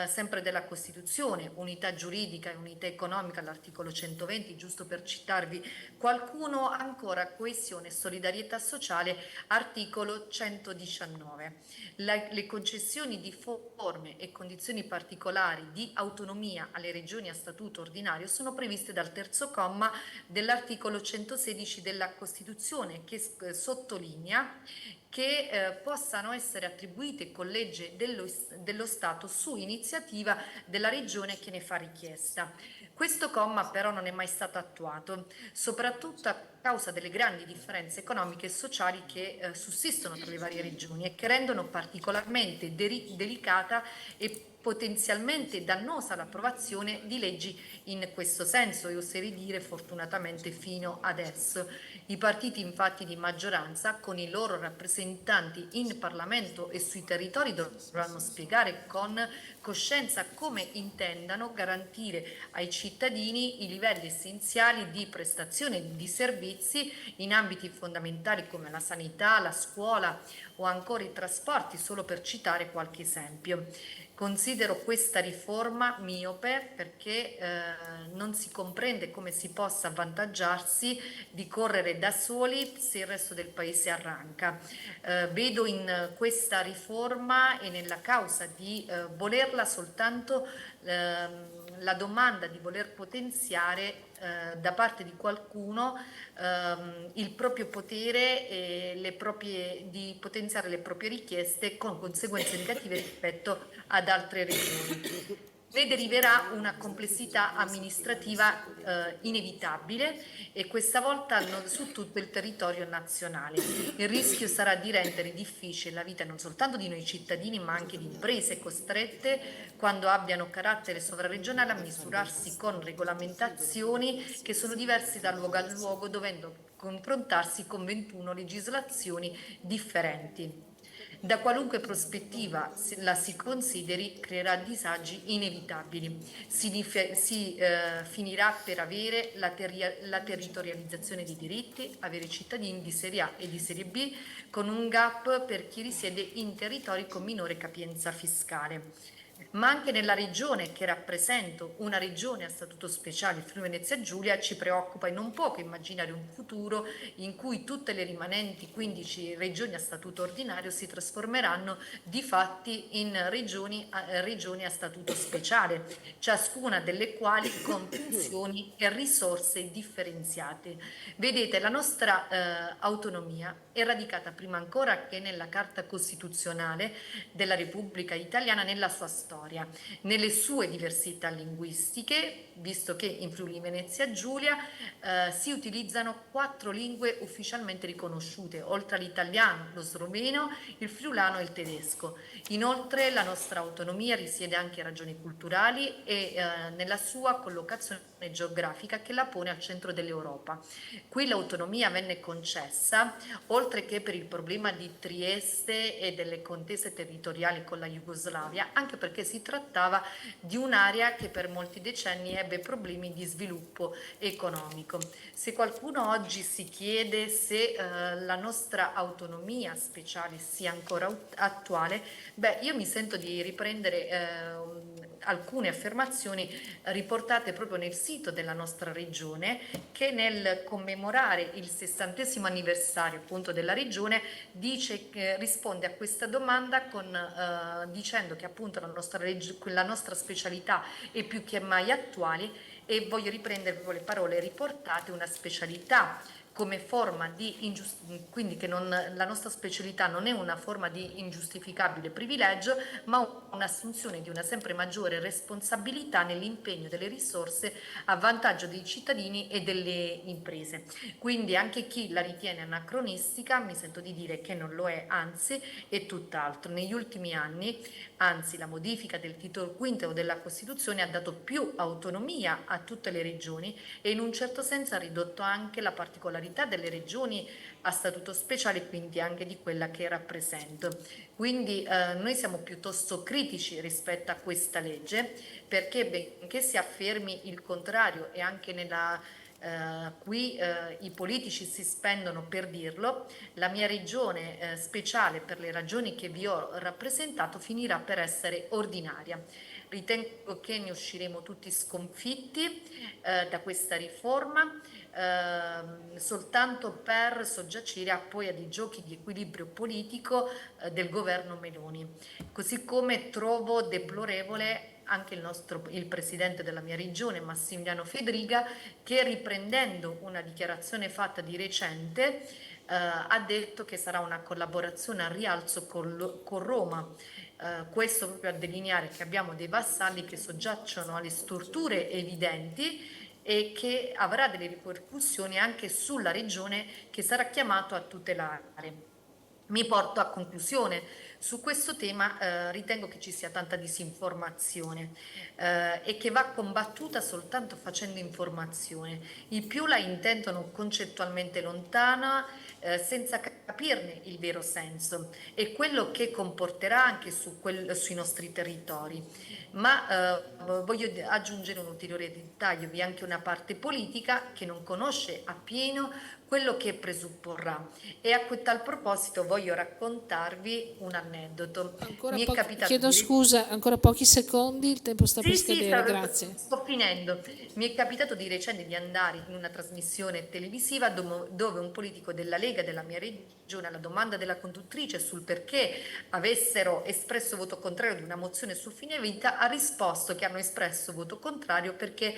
sempre della Costituzione, unità giuridica e unità economica all'articolo 120, giusto per citarvi qualcuno, ancora coesione e solidarietà sociale articolo 119. Le concessioni di forme e condizioni particolari di autonomia alle regioni a statuto ordinario sono previste dal terzo comma dell'articolo 116 della Costituzione, che sottolinea che possano essere attribuite con legge dello Stato su iniziativa della regione che ne fa richiesta. Questo comma però non è mai stato attuato, soprattutto a causa delle grandi differenze economiche e sociali che sussistono tra le varie regioni e che rendono particolarmente delicata e potenzialmente dannosa l'approvazione di leggi in questo senso, e oserei dire fortunatamente fino adesso. I partiti infatti di maggioranza con i loro rappresentanti in Parlamento e sui territori dovranno spiegare con coscienza come intendano garantire ai cittadini i livelli essenziali di prestazione di servizi in ambiti fondamentali come la sanità, la scuola o ancora i trasporti, solo per citare qualche esempio. Considero questa riforma miope perché non si comprende come si possa avvantaggiarsi di correre da soli se il resto del paese arranca. Vedo in questa riforma e nella causa di volerla soltanto la domanda di voler potenziare da parte di qualcuno il proprio potere e di potenziare le proprie richieste con conseguenze negative rispetto ad altre regioni. ne deriverà una complessità amministrativa inevitabile e questa volta su tutto il territorio nazionale. Il rischio sarà di rendere difficile la vita non soltanto di noi cittadini ma anche di imprese costrette, quando abbiano carattere sovraregionale, a misurarsi con regolamentazioni che sono diverse da luogo a luogo, dovendo confrontarsi con 21 legislazioni differenti. Da qualunque prospettiva la si consideri, creerà disagi inevitabili. Finirà per avere la territorializzazione dei diritti, avere cittadini di serie A e di serie B, con un gap per chi risiede in territori con minore capienza fiscale. Ma anche nella regione che rappresento, una regione a statuto speciale, Friuli Venezia Giulia, ci preoccupa e non poco immaginare un futuro in cui tutte le rimanenti 15 regioni a statuto ordinario si trasformeranno di fatti in regioni a statuto speciale, ciascuna delle quali con funzioni e risorse differenziate. Vedete, la nostra autonomia è radicata prima ancora che nella Carta Costituzionale della Repubblica Italiana, nella sua storia, nelle sue diversità linguistiche, visto che in Friuli Venezia Giulia si utilizzano 4 lingue ufficialmente riconosciute, oltre all'italiano, lo sloveno, il friulano e il tedesco. Inoltre la nostra autonomia risiede anche in ragioni culturali e nella sua collocazione geografica che la pone al centro dell'Europa. Qui l'autonomia venne concessa, oltre che per il problema di Trieste e delle contese territoriali con la Jugoslavia, anche perché si trattava di un'area che per molti decenni ebbe problemi di sviluppo economico. Se qualcuno oggi si chiede se la nostra autonomia speciale sia ancora attuale, io mi sento di riprendere alcune affermazioni riportate proprio nel sito della nostra regione, che nel commemorare il 60° anniversario appunto della regione risponde a questa domanda dicendo che appunto la nostra specialità è più che mai attuale, e voglio riprendere proprio le parole riportate: una specialità come forma quindi la nostra specialità non è una forma di ingiustificabile privilegio, ma un'assunzione di una sempre maggiore responsabilità nell'impegno delle risorse a vantaggio dei cittadini e delle imprese. Quindi anche chi la ritiene anacronistica, mi sento di dire che non lo è, anzi è tutt'altro. Negli ultimi anni, anzi, la modifica del titolo V della Costituzione ha dato più autonomia a tutte le regioni e in un certo senso ha ridotto anche la particolarità delle regioni a statuto speciale, quindi anche di quella che rappresento. Quindi noi siamo piuttosto critici rispetto a questa legge, perché benché si affermi il contrario e anche qui i politici si spendono per dirlo, la mia regione speciale, per le ragioni che vi ho rappresentato, finirà per essere ordinaria. Ritengo che ne usciremo tutti sconfitti da questa riforma, soltanto per soggiacere poi a dei giochi di equilibrio politico del governo Meloni. Così come trovo deplorevole anche il presidente della mia regione, Massimiliano Fedriga, che riprendendo una dichiarazione fatta di recente ha detto che sarà una collaborazione al rialzo con Roma. Questo proprio a delineare che abbiamo dei vassalli che soggiacciono alle storture evidenti e che avrà delle ripercussioni anche sulla regione che sarà chiamato a tutelare. Mi porto a conclusione. Su questo tema ritengo che ci sia tanta disinformazione e che va combattuta soltanto facendo informazione. I più la intendono concettualmente lontana, senza capirne il vero senso e quello che comporterà anche sui nostri territori. Ma voglio aggiungere un ulteriore dettaglio: vi è anche una parte politica che non conosce appieno quello che presupporrà, e a tal proposito voglio raccontarvi un aneddoto. Chiedo scusa, ancora pochi secondi, il tempo sta per scadere, grazie. Sto finendo. Mi è capitato di recente di andare in una trasmissione televisiva dove un politico della Lega della mia regione, alla domanda della conduttrice sul perché avessero espresso voto contrario di una mozione sul fine vita, ha risposto che hanno espresso voto contrario perché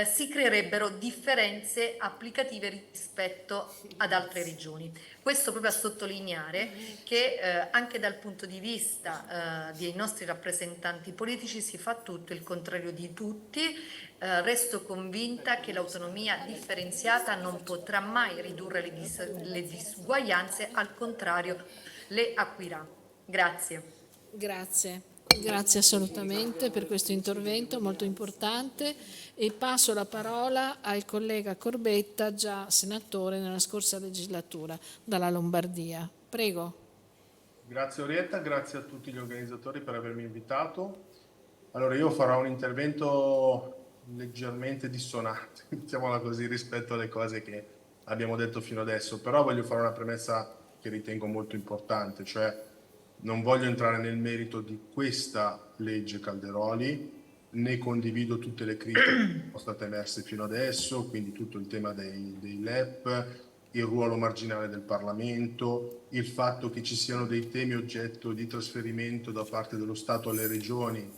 si creerebbero differenze applicative rispetto ad altre regioni. Questo proprio a sottolineare che anche dal punto di vista dei nostri rappresentanti politici si fa tutto il contrario di tutti. Resto convinta che l'autonomia differenziata non potrà mai ridurre le disuguaglianze, al contrario le acuirà. Grazie. Grazie assolutamente per questo intervento molto importante e passo la parola al collega Corbetta, già senatore nella scorsa legislatura dalla Lombardia. Prego. Grazie Orietta, grazie a tutti gli organizzatori per avermi invitato. Allora io farò un intervento leggermente dissonante, mettiamola così, rispetto alle cose che abbiamo detto fino adesso, però voglio fare una premessa che ritengo molto importante, cioè non voglio entrare nel merito di questa legge Calderoli, né condivido tutte le critiche che sono state emerse fino adesso, quindi tutto il tema dei LEP, il ruolo marginale del Parlamento, il fatto che ci siano dei temi oggetto di trasferimento da parte dello Stato alle regioni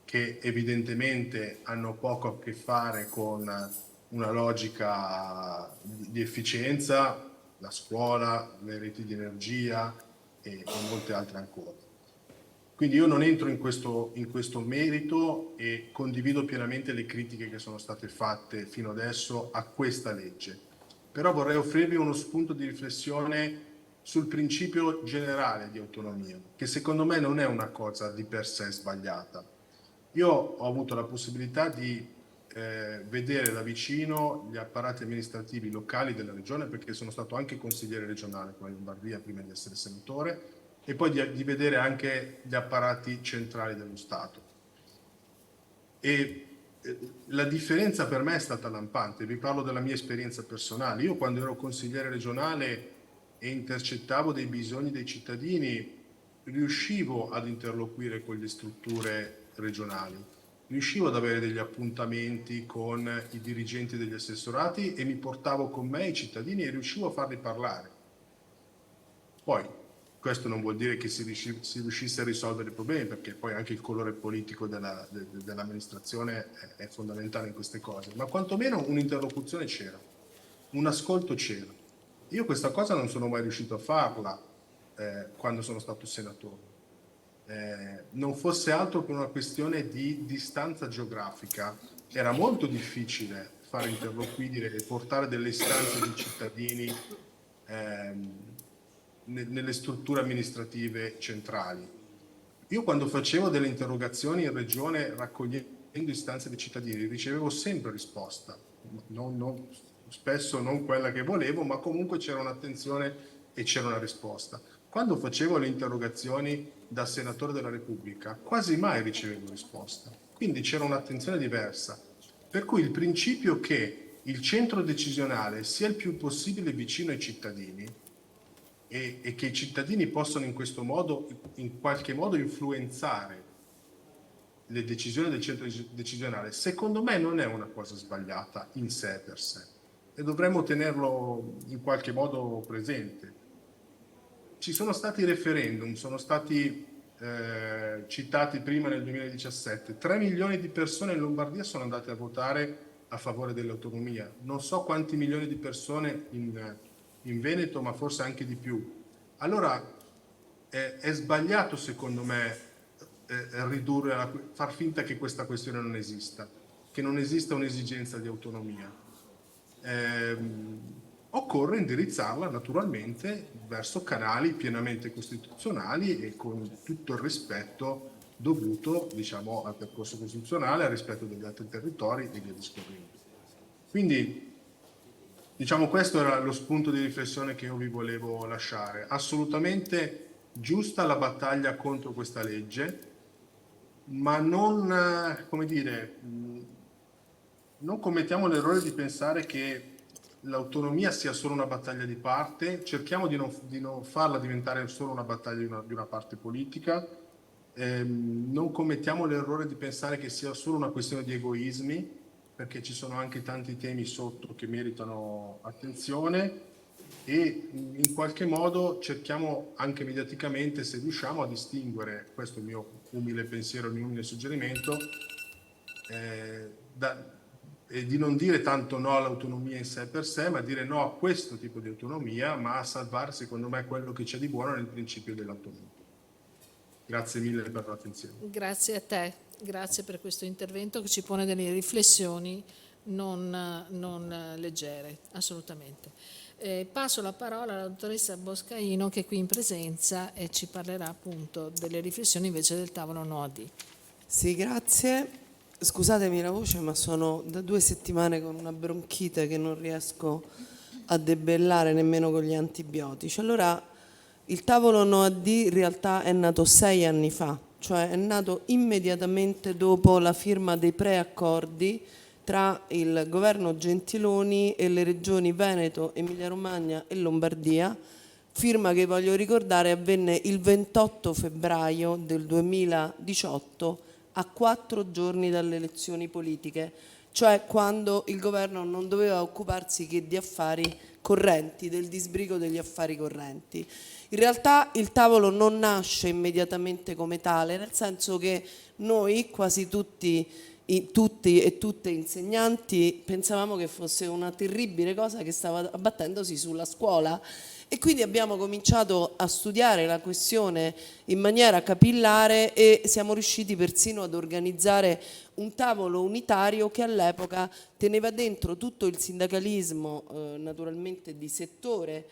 che evidentemente hanno poco a che fare con una logica di efficienza, la scuola, le reti di energia e molte altre ancora. Quindi io non entro in questo merito e condivido pienamente le critiche che sono state fatte fino adesso a questa legge. Però vorrei offrirvi uno spunto di riflessione sul principio generale di autonomia, che secondo me non è una cosa di per sé sbagliata. Io ho avuto la possibilità di vedere da vicino gli apparati amministrativi locali della regione, perché sono stato anche consigliere regionale qua in Lombardia prima di essere senatore, e poi di vedere anche gli apparati centrali dello Stato. E la differenza per me è stata lampante. Vi parlo della mia esperienza personale. Io quando ero consigliere regionale e intercettavo dei bisogni dei cittadini, riuscivo ad interloquire con le strutture regionali, riuscivo ad avere degli appuntamenti con i dirigenti degli assessorati e mi portavo con me i cittadini e riuscivo a farli parlare. Poi questo non vuol dire che si riuscisse a risolvere i problemi, perché poi anche il colore politico dell'amministrazione è fondamentale in queste cose, ma quantomeno un'interlocuzione c'era, un ascolto c'era. Io questa cosa non sono mai riuscito a farla quando sono stato senatore. Non fosse altro per una questione di distanza geografica, era molto difficile fare interloquire e portare delle istanze di cittadini nelle strutture amministrative centrali. Io quando facevo delle interrogazioni in regione raccogliendo istanze dei cittadini ricevevo sempre risposta, spesso non quella che volevo, ma comunque c'era un'attenzione e c'era una risposta. Quando facevo le interrogazioni da senatore della Repubblica quasi mai ricevevo risposta, quindi c'era un'attenzione diversa, per cui il principio che il centro decisionale sia il più possibile vicino ai cittadini e che i cittadini possano in questo modo, in qualche modo, influenzare le decisioni del centro decisionale, secondo me non è una cosa sbagliata in sé per sé e dovremmo tenerlo in qualche modo presente. Ci sono stati referendum, sono stati citati prima nel 2017, 3 milioni di persone in Lombardia sono andate a votare a favore dell'autonomia, non so quanti milioni di persone in Veneto, ma forse anche di più. Allora è sbagliato secondo me far finta che questa questione non esista, che non esista un'esigenza di autonomia. Occorre indirizzarla naturalmente verso canali pienamente costituzionali e con tutto il rispetto dovuto, diciamo, al percorso costituzionale, al rispetto degli altri territori e via discorrendo. Quindi, diciamo, questo era lo spunto di riflessione che io vi volevo lasciare. Assolutamente giusta la battaglia contro questa legge, ma non, come dire, non commettiamo l'errore di pensare che l'autonomia sia solo una battaglia di parte, cerchiamo di non farla diventare solo una battaglia di una parte politica, non commettiamo l'errore di pensare che sia solo una questione di egoismi, perché ci sono anche tanti temi sotto che meritano attenzione e in qualche modo cerchiamo anche mediaticamente, se riusciamo, a distinguere, questo è il mio umile pensiero, il mio umile suggerimento, di non dire tanto no all'autonomia in sé per sé, ma dire no a questo tipo di autonomia, ma a salvare secondo me quello che c'è di buono nel principio dell'autonomia. Grazie mille per l'attenzione. Grazie a te, grazie per questo intervento che ci pone delle riflessioni non leggere, assolutamente. Passo la parola alla dottoressa Boscaino, che è qui in presenza e ci parlerà appunto delle riflessioni invece del tavolo No AD. Sì, grazie. Scusatemi la voce, ma sono da 2 settimane con una bronchite che non riesco a debellare nemmeno con gli antibiotici. Allora, il tavolo No AD in realtà è nato 6 anni fa, cioè è nato immediatamente dopo la firma dei preaccordi tra il governo Gentiloni e le regioni Veneto, Emilia-Romagna e Lombardia, firma che voglio ricordare avvenne il 28 febbraio del 2018, a 4 giorni dalle elezioni politiche, cioè quando il governo non doveva occuparsi che di affari correnti, del disbrigo degli affari correnti. In realtà il tavolo non nasce immediatamente come tale, nel senso che noi, quasi tutti e tutte insegnanti, pensavamo che fosse una terribile cosa che stava abbattendosi sulla scuola, e quindi abbiamo cominciato a studiare la questione in maniera capillare e siamo riusciti persino ad organizzare un tavolo unitario che all'epoca teneva dentro tutto il sindacalismo, naturalmente di settore,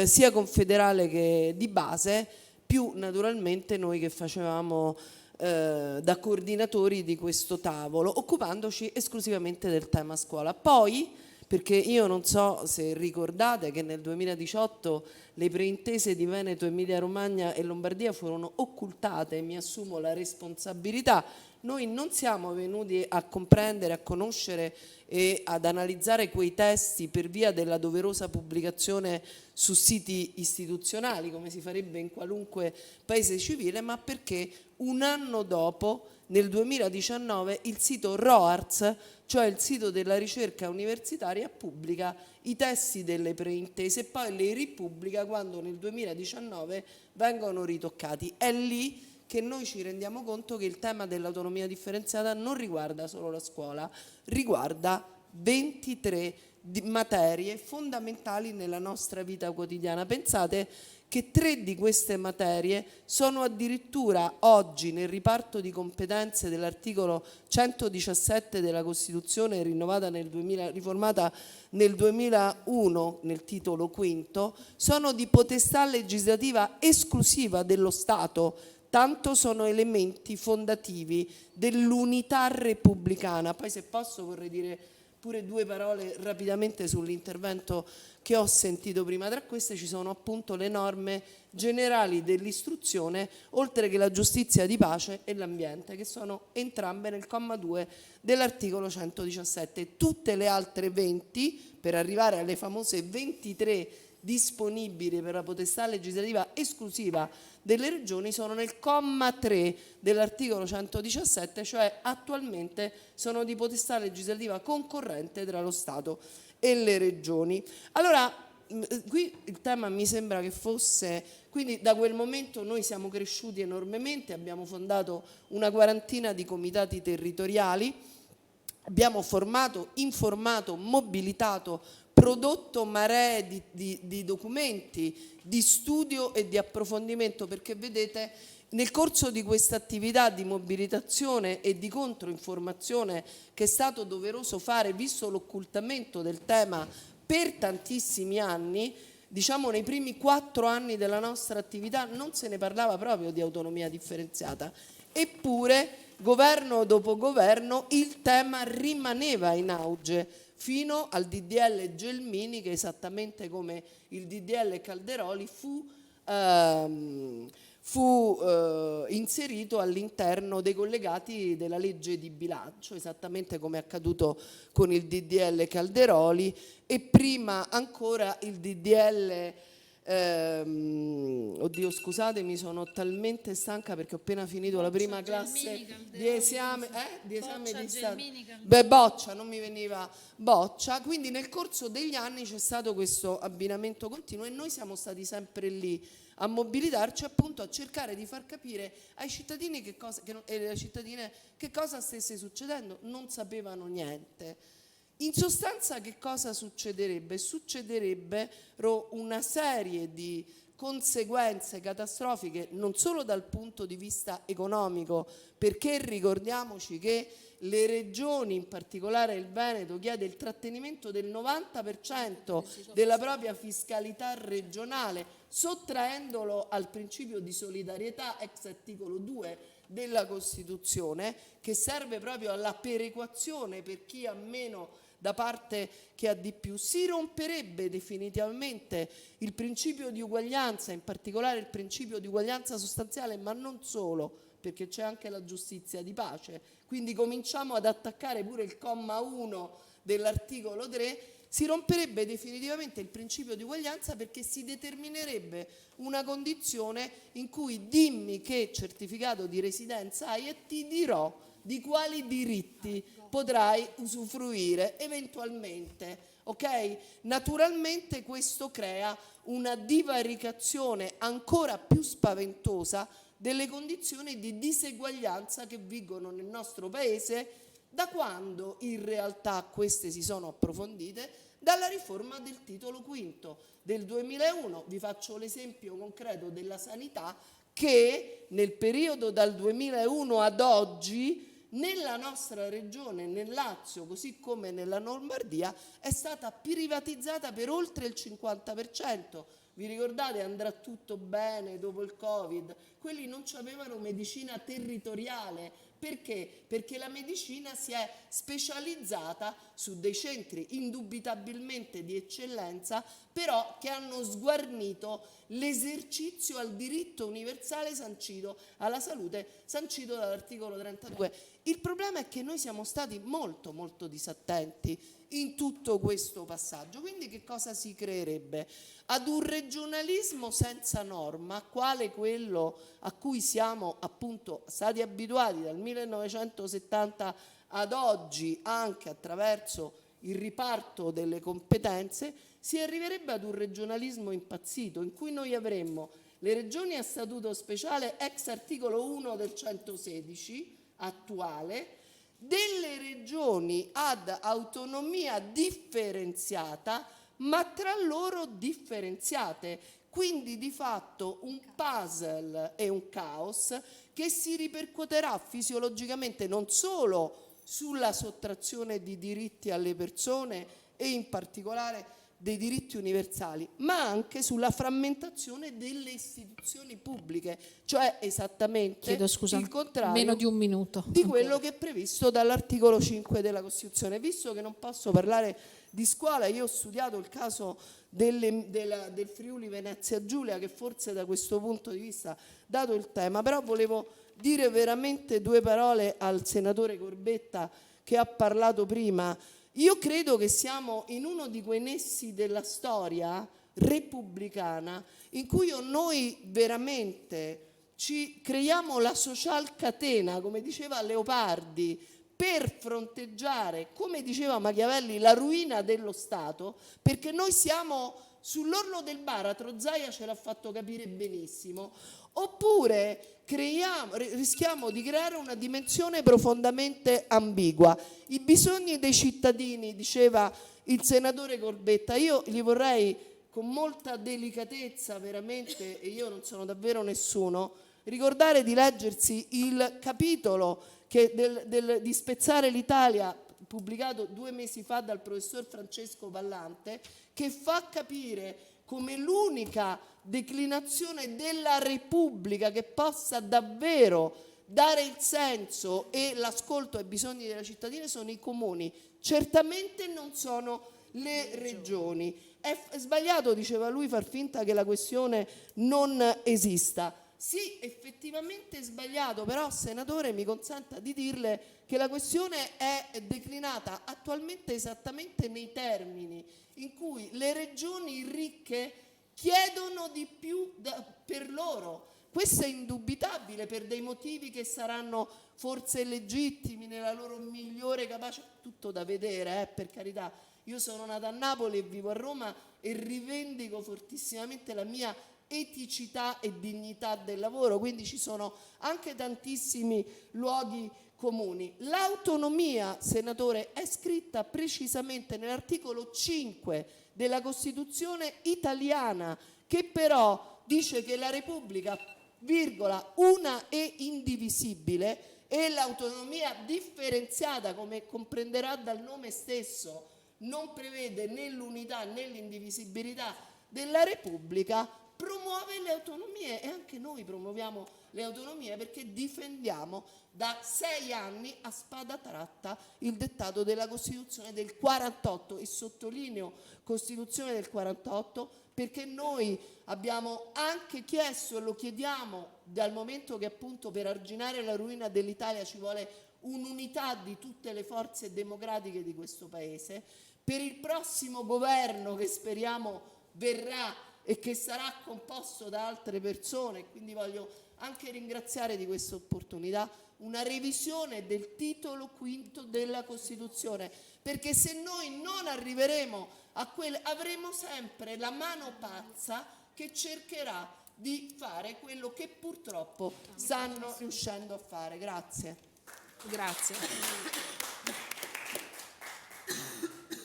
sia confederale che di base, più naturalmente noi che facevamo da coordinatori di questo tavolo, occupandoci esclusivamente del tema scuola. Poi, perché io non so se ricordate che nel 2018 le preintese di Veneto, Emilia Romagna e Lombardia furono occultate, e mi assumo la responsabilità. Noi non siamo venuti a comprendere, a conoscere e ad analizzare quei testi per via della doverosa pubblicazione su siti istituzionali, come si farebbe in qualunque paese civile, ma perché un anno dopo, nel 2019, il sito ROARS, cioè il sito della ricerca universitaria, pubblica i testi delle preintese e poi le ripubblica quando nel 2019 vengono ritoccati. È lì che noi ci rendiamo conto che il tema dell'autonomia differenziata non riguarda solo la scuola, riguarda 23 materie fondamentali nella nostra vita quotidiana. Pensate che 3 di queste materie sono addirittura oggi nel riparto di competenze dell'articolo 117 della Costituzione riformata nel 2001 nel titolo quinto, sono di potestà legislativa esclusiva dello Stato, tanto sono elementi fondativi dell'unità repubblicana. Poi, se posso, vorrei dire pure 2 parole rapidamente sull'intervento che ho sentito prima. Tra queste ci sono appunto le norme generali dell'istruzione, oltre che la giustizia di pace e l'ambiente, che sono entrambe nel comma 2 dell'articolo 117. Tutte le altre 20, per arrivare alle famose 23 disponibili per la potestà legislativa esclusiva delle regioni, sono nel comma 3 dell'articolo 117, cioè attualmente sono di potestà legislativa concorrente tra lo Stato e le regioni. Allora, qui il tema mi sembra che fosse, quindi da quel momento noi siamo cresciuti enormemente, abbiamo fondato una 40ina di comitati territoriali, abbiamo formato, informato, mobilitato, prodotto maree di documenti, di studio e di approfondimento, perché vedete, nel corso di questa attività di mobilitazione e di controinformazione che è stato doveroso fare, visto l'occultamento del tema per tantissimi anni, diciamo nei primi 4 anni della nostra attività non se ne parlava proprio di autonomia differenziata, eppure governo dopo governo il tema rimaneva in auge, fino al DDL Gelmini, che esattamente come il DDL Calderoli fu inserito all'interno dei collegati della legge di bilancio, esattamente come è accaduto con il DDL Calderoli e prima ancora il DDL oddio, scusatemi, sono talmente stanca perché ho appena finito la prima classe di esame di Stato. Boccia, non mi veniva Boccia. Quindi nel corso degli anni c'è stato questo abbinamento continuo e noi siamo stati sempre lì a mobilitarci, appunto a cercare di far capire ai cittadini e alle cittadine che cosa stesse succedendo. Non sapevano niente. In sostanza che cosa succederebbe? Succederebbero una serie di conseguenze catastrofiche non solo dal punto di vista economico, perché ricordiamoci che le regioni, in particolare il Veneto, chiede il trattenimento del 90% della propria fiscalità regionale, sottraendolo al principio di solidarietà ex articolo 2 della Costituzione, che serve proprio alla perequazione per chi ha meno da parte che ha di più. Si romperebbe definitivamente il principio di uguaglianza, in particolare il principio di uguaglianza sostanziale, ma non solo, perché c'è anche la giustizia di pace. Quindi cominciamo ad attaccare pure il comma 1 dell'articolo 3. Si romperebbe definitivamente il principio di uguaglianza, perché si determinerebbe una condizione in cui dimmi che certificato di residenza hai e ti dirò di quali diritti potrai usufruire eventualmente, ok? Naturalmente questo crea una divaricazione ancora più spaventosa delle condizioni di diseguaglianza che vigono nel nostro Paese da quando in realtà queste si sono approfondite dalla riforma del titolo quinto del 2001. Vi faccio l'esempio concreto della sanità, che nel periodo dal 2001 ad oggi nella nostra regione, nel Lazio, così come nella Lombardia, è stata privatizzata per oltre il 50%. Vi ricordate? Andrà tutto bene dopo il Covid. Quelli non avevano medicina territoriale. Perché? Perché la medicina si è specializzata su dei centri indubitabilmente di eccellenza, però che hanno sguarnito l'esercizio al diritto universale sancito alla salute, sancito dall'articolo 32. Il problema è che noi siamo stati molto molto disattenti in tutto questo passaggio. Quindi che cosa si creerebbe? Ad un regionalismo senza norma, quale quello a cui siamo appunto stati abituati dal 1970 ad oggi, anche attraverso il riparto delle competenze, si arriverebbe ad un regionalismo impazzito, in cui noi avremmo le regioni a statuto speciale ex articolo 1 del 116 attuale, delle regioni ad autonomia differenziata, ma tra loro differenziate. Quindi di fatto un puzzle e un caos che si ripercuoterà fisiologicamente non solo sulla sottrazione di diritti alle persone e in particolare dei diritti universali, ma anche sulla frammentazione delle istituzioni pubbliche, cioè esattamente il contrario meno di un minuto di quello che è previsto dall'articolo 5 della Costituzione. Visto che non posso parlare di scuola, io ho studiato il caso del Friuli Venezia Giulia, che forse da questo punto di vista, dato il tema, però volevo dire veramente due parole al senatore Corbetta che ha parlato prima. Io credo che siamo in uno di quei nessi della storia repubblicana in cui noi veramente ci creiamo la social catena, come diceva Leopardi, per fronteggiare, come diceva Machiavelli, la ruina dello Stato, perché noi siamo sull'orlo del baratro. Zaia ce l'ha fatto capire benissimo. Oppure rischiamo di creare una dimensione profondamente ambigua. I bisogni dei cittadini, diceva il senatore Corbetta, io li vorrei con molta delicatezza veramente, e io non sono davvero nessuno, ricordare di leggersi il capitolo di Spezzare l'Italia, pubblicato 2 mesi fa dal professor Francesco Vallante, che fa capire come l'unica declinazione della Repubblica che possa davvero dare il senso e l'ascolto ai bisogni della cittadina sono i comuni, certamente non sono le regioni. È sbagliato, diceva lui, far finta che la questione non esista. Sì, effettivamente è sbagliato, però senatore mi consenta di dirle che la questione è declinata attualmente esattamente nei termini in cui le regioni ricche chiedono di più per loro. Questo è indubitabile, per dei motivi che saranno forse legittimi nella loro migliore capacità, tutto da vedere, per carità. Io sono nata a Napoli e vivo a Roma e rivendico fortissimamente la mia eticità e dignità del lavoro, quindi ci sono anche tantissimi luoghi comuni. L'autonomia, senatore, è scritta precisamente nell'articolo 5 della Costituzione italiana, che però dice che la Repubblica, virgola, una e indivisibile, e l'autonomia differenziata, come comprenderà dal nome stesso, non prevede né l'unità né l'indivisibilità della Repubblica, promuove le autonomie, e anche noi promuoviamo le autonomie perché difendiamo da 6 anni a spada tratta il dettato della Costituzione del 48, e sottolineo Costituzione del 48 perché noi abbiamo anche chiesto, e lo chiediamo dal momento che appunto per arginare la ruina dell'Italia ci vuole un'unità di tutte le forze democratiche di questo Paese, per il prossimo governo che speriamo verrà e che sarà composto da altre persone, quindi voglio anche ringraziare di questa opportunità, una revisione del titolo quinto della Costituzione, perché se noi non arriveremo a avremo sempre la mano pazza che cercherà di fare quello che purtroppo stanno riuscendo a fare. Grazie. Grazie.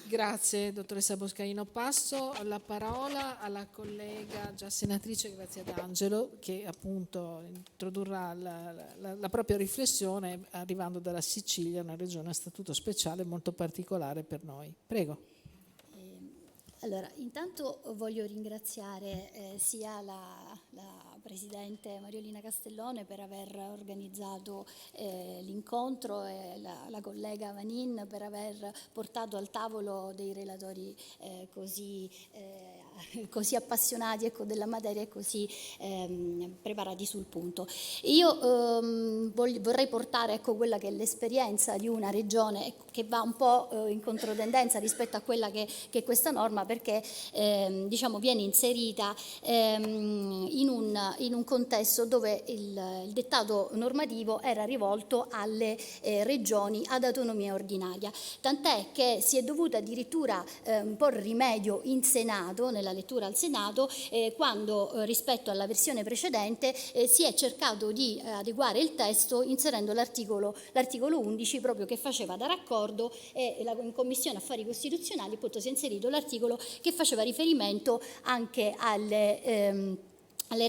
Grazie dottoressa Boscaino. Passo la parola alla collega già senatrice Grazia D'Angelo, che appunto introdurrà la propria riflessione arrivando dalla Sicilia, una regione a statuto speciale molto particolare per noi. Prego. Allora, intanto voglio ringraziare sia la Presidente Mariolina Castellone per aver organizzato l'incontro e la collega Vanin per aver portato al tavolo dei relatori così appassionati, ecco, della materia e così preparati sul punto. Io vorrei portare, ecco, quella che è l'esperienza di una regione che va un po' in controtendenza rispetto a quella che è questa norma, perché diciamo viene inserita in un contesto dove il dettato normativo era rivolto alle regioni ad autonomia ordinaria, tant'è che si è dovuto addirittura porre rimedio in Senato, nella lettura al Senato, quando rispetto alla versione precedente si è cercato di adeguare il testo inserendo l'articolo 11 proprio che faceva da raccordo, e in Commissione Affari Costituzionali appunto si è inserito l'articolo che faceva riferimento anche alle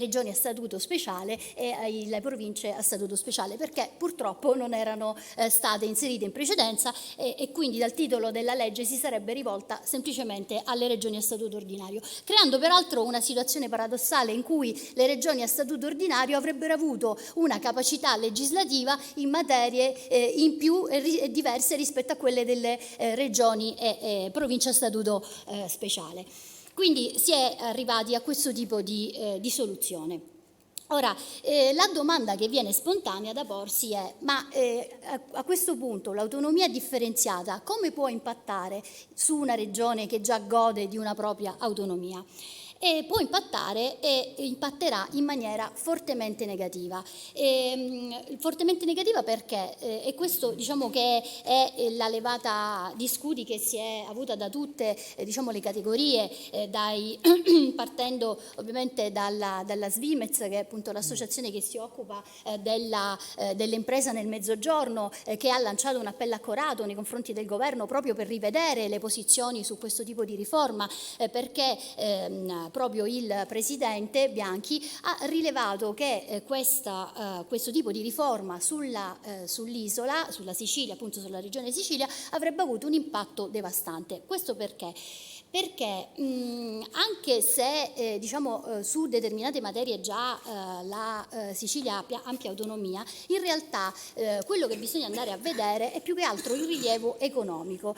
regioni a statuto speciale e alle province a statuto speciale, perché purtroppo non erano state inserite in precedenza e quindi dal titolo della legge si sarebbe rivolta semplicemente alle regioni a statuto ordinario, creando peraltro una situazione paradossale in cui le regioni a statuto ordinario avrebbero avuto una capacità legislativa in materie in più diverse rispetto a quelle delle regioni e province a statuto speciale. Quindi si è arrivati a questo tipo di soluzione. Ora, la domanda che viene spontanea da porsi è: ma a questo punto l'autonomia differenziata come può impattare su una regione che già gode di una propria autonomia? E può impattare e impatterà in maniera fortemente negativa. Fortemente negativa perché, e questo diciamo che è la levata di scudi che si è avuta da tutte diciamo, le categorie, partendo ovviamente dalla Svimez, che è appunto l'associazione che si occupa dell'impresa nel Mezzogiorno, che ha lanciato un appello accorato nei confronti del governo proprio per rivedere le posizioni su questo tipo di riforma, perché proprio il presidente Bianchi ha rilevato che questo tipo di riforma sull'isola, sulla Sicilia, appunto sulla regione Sicilia, avrebbe avuto un impatto devastante. Questo perché? Perché anche se diciamo, su determinate materie già la Sicilia ha ampia autonomia, in realtà quello che bisogna andare a vedere è più che altro il rilievo economico.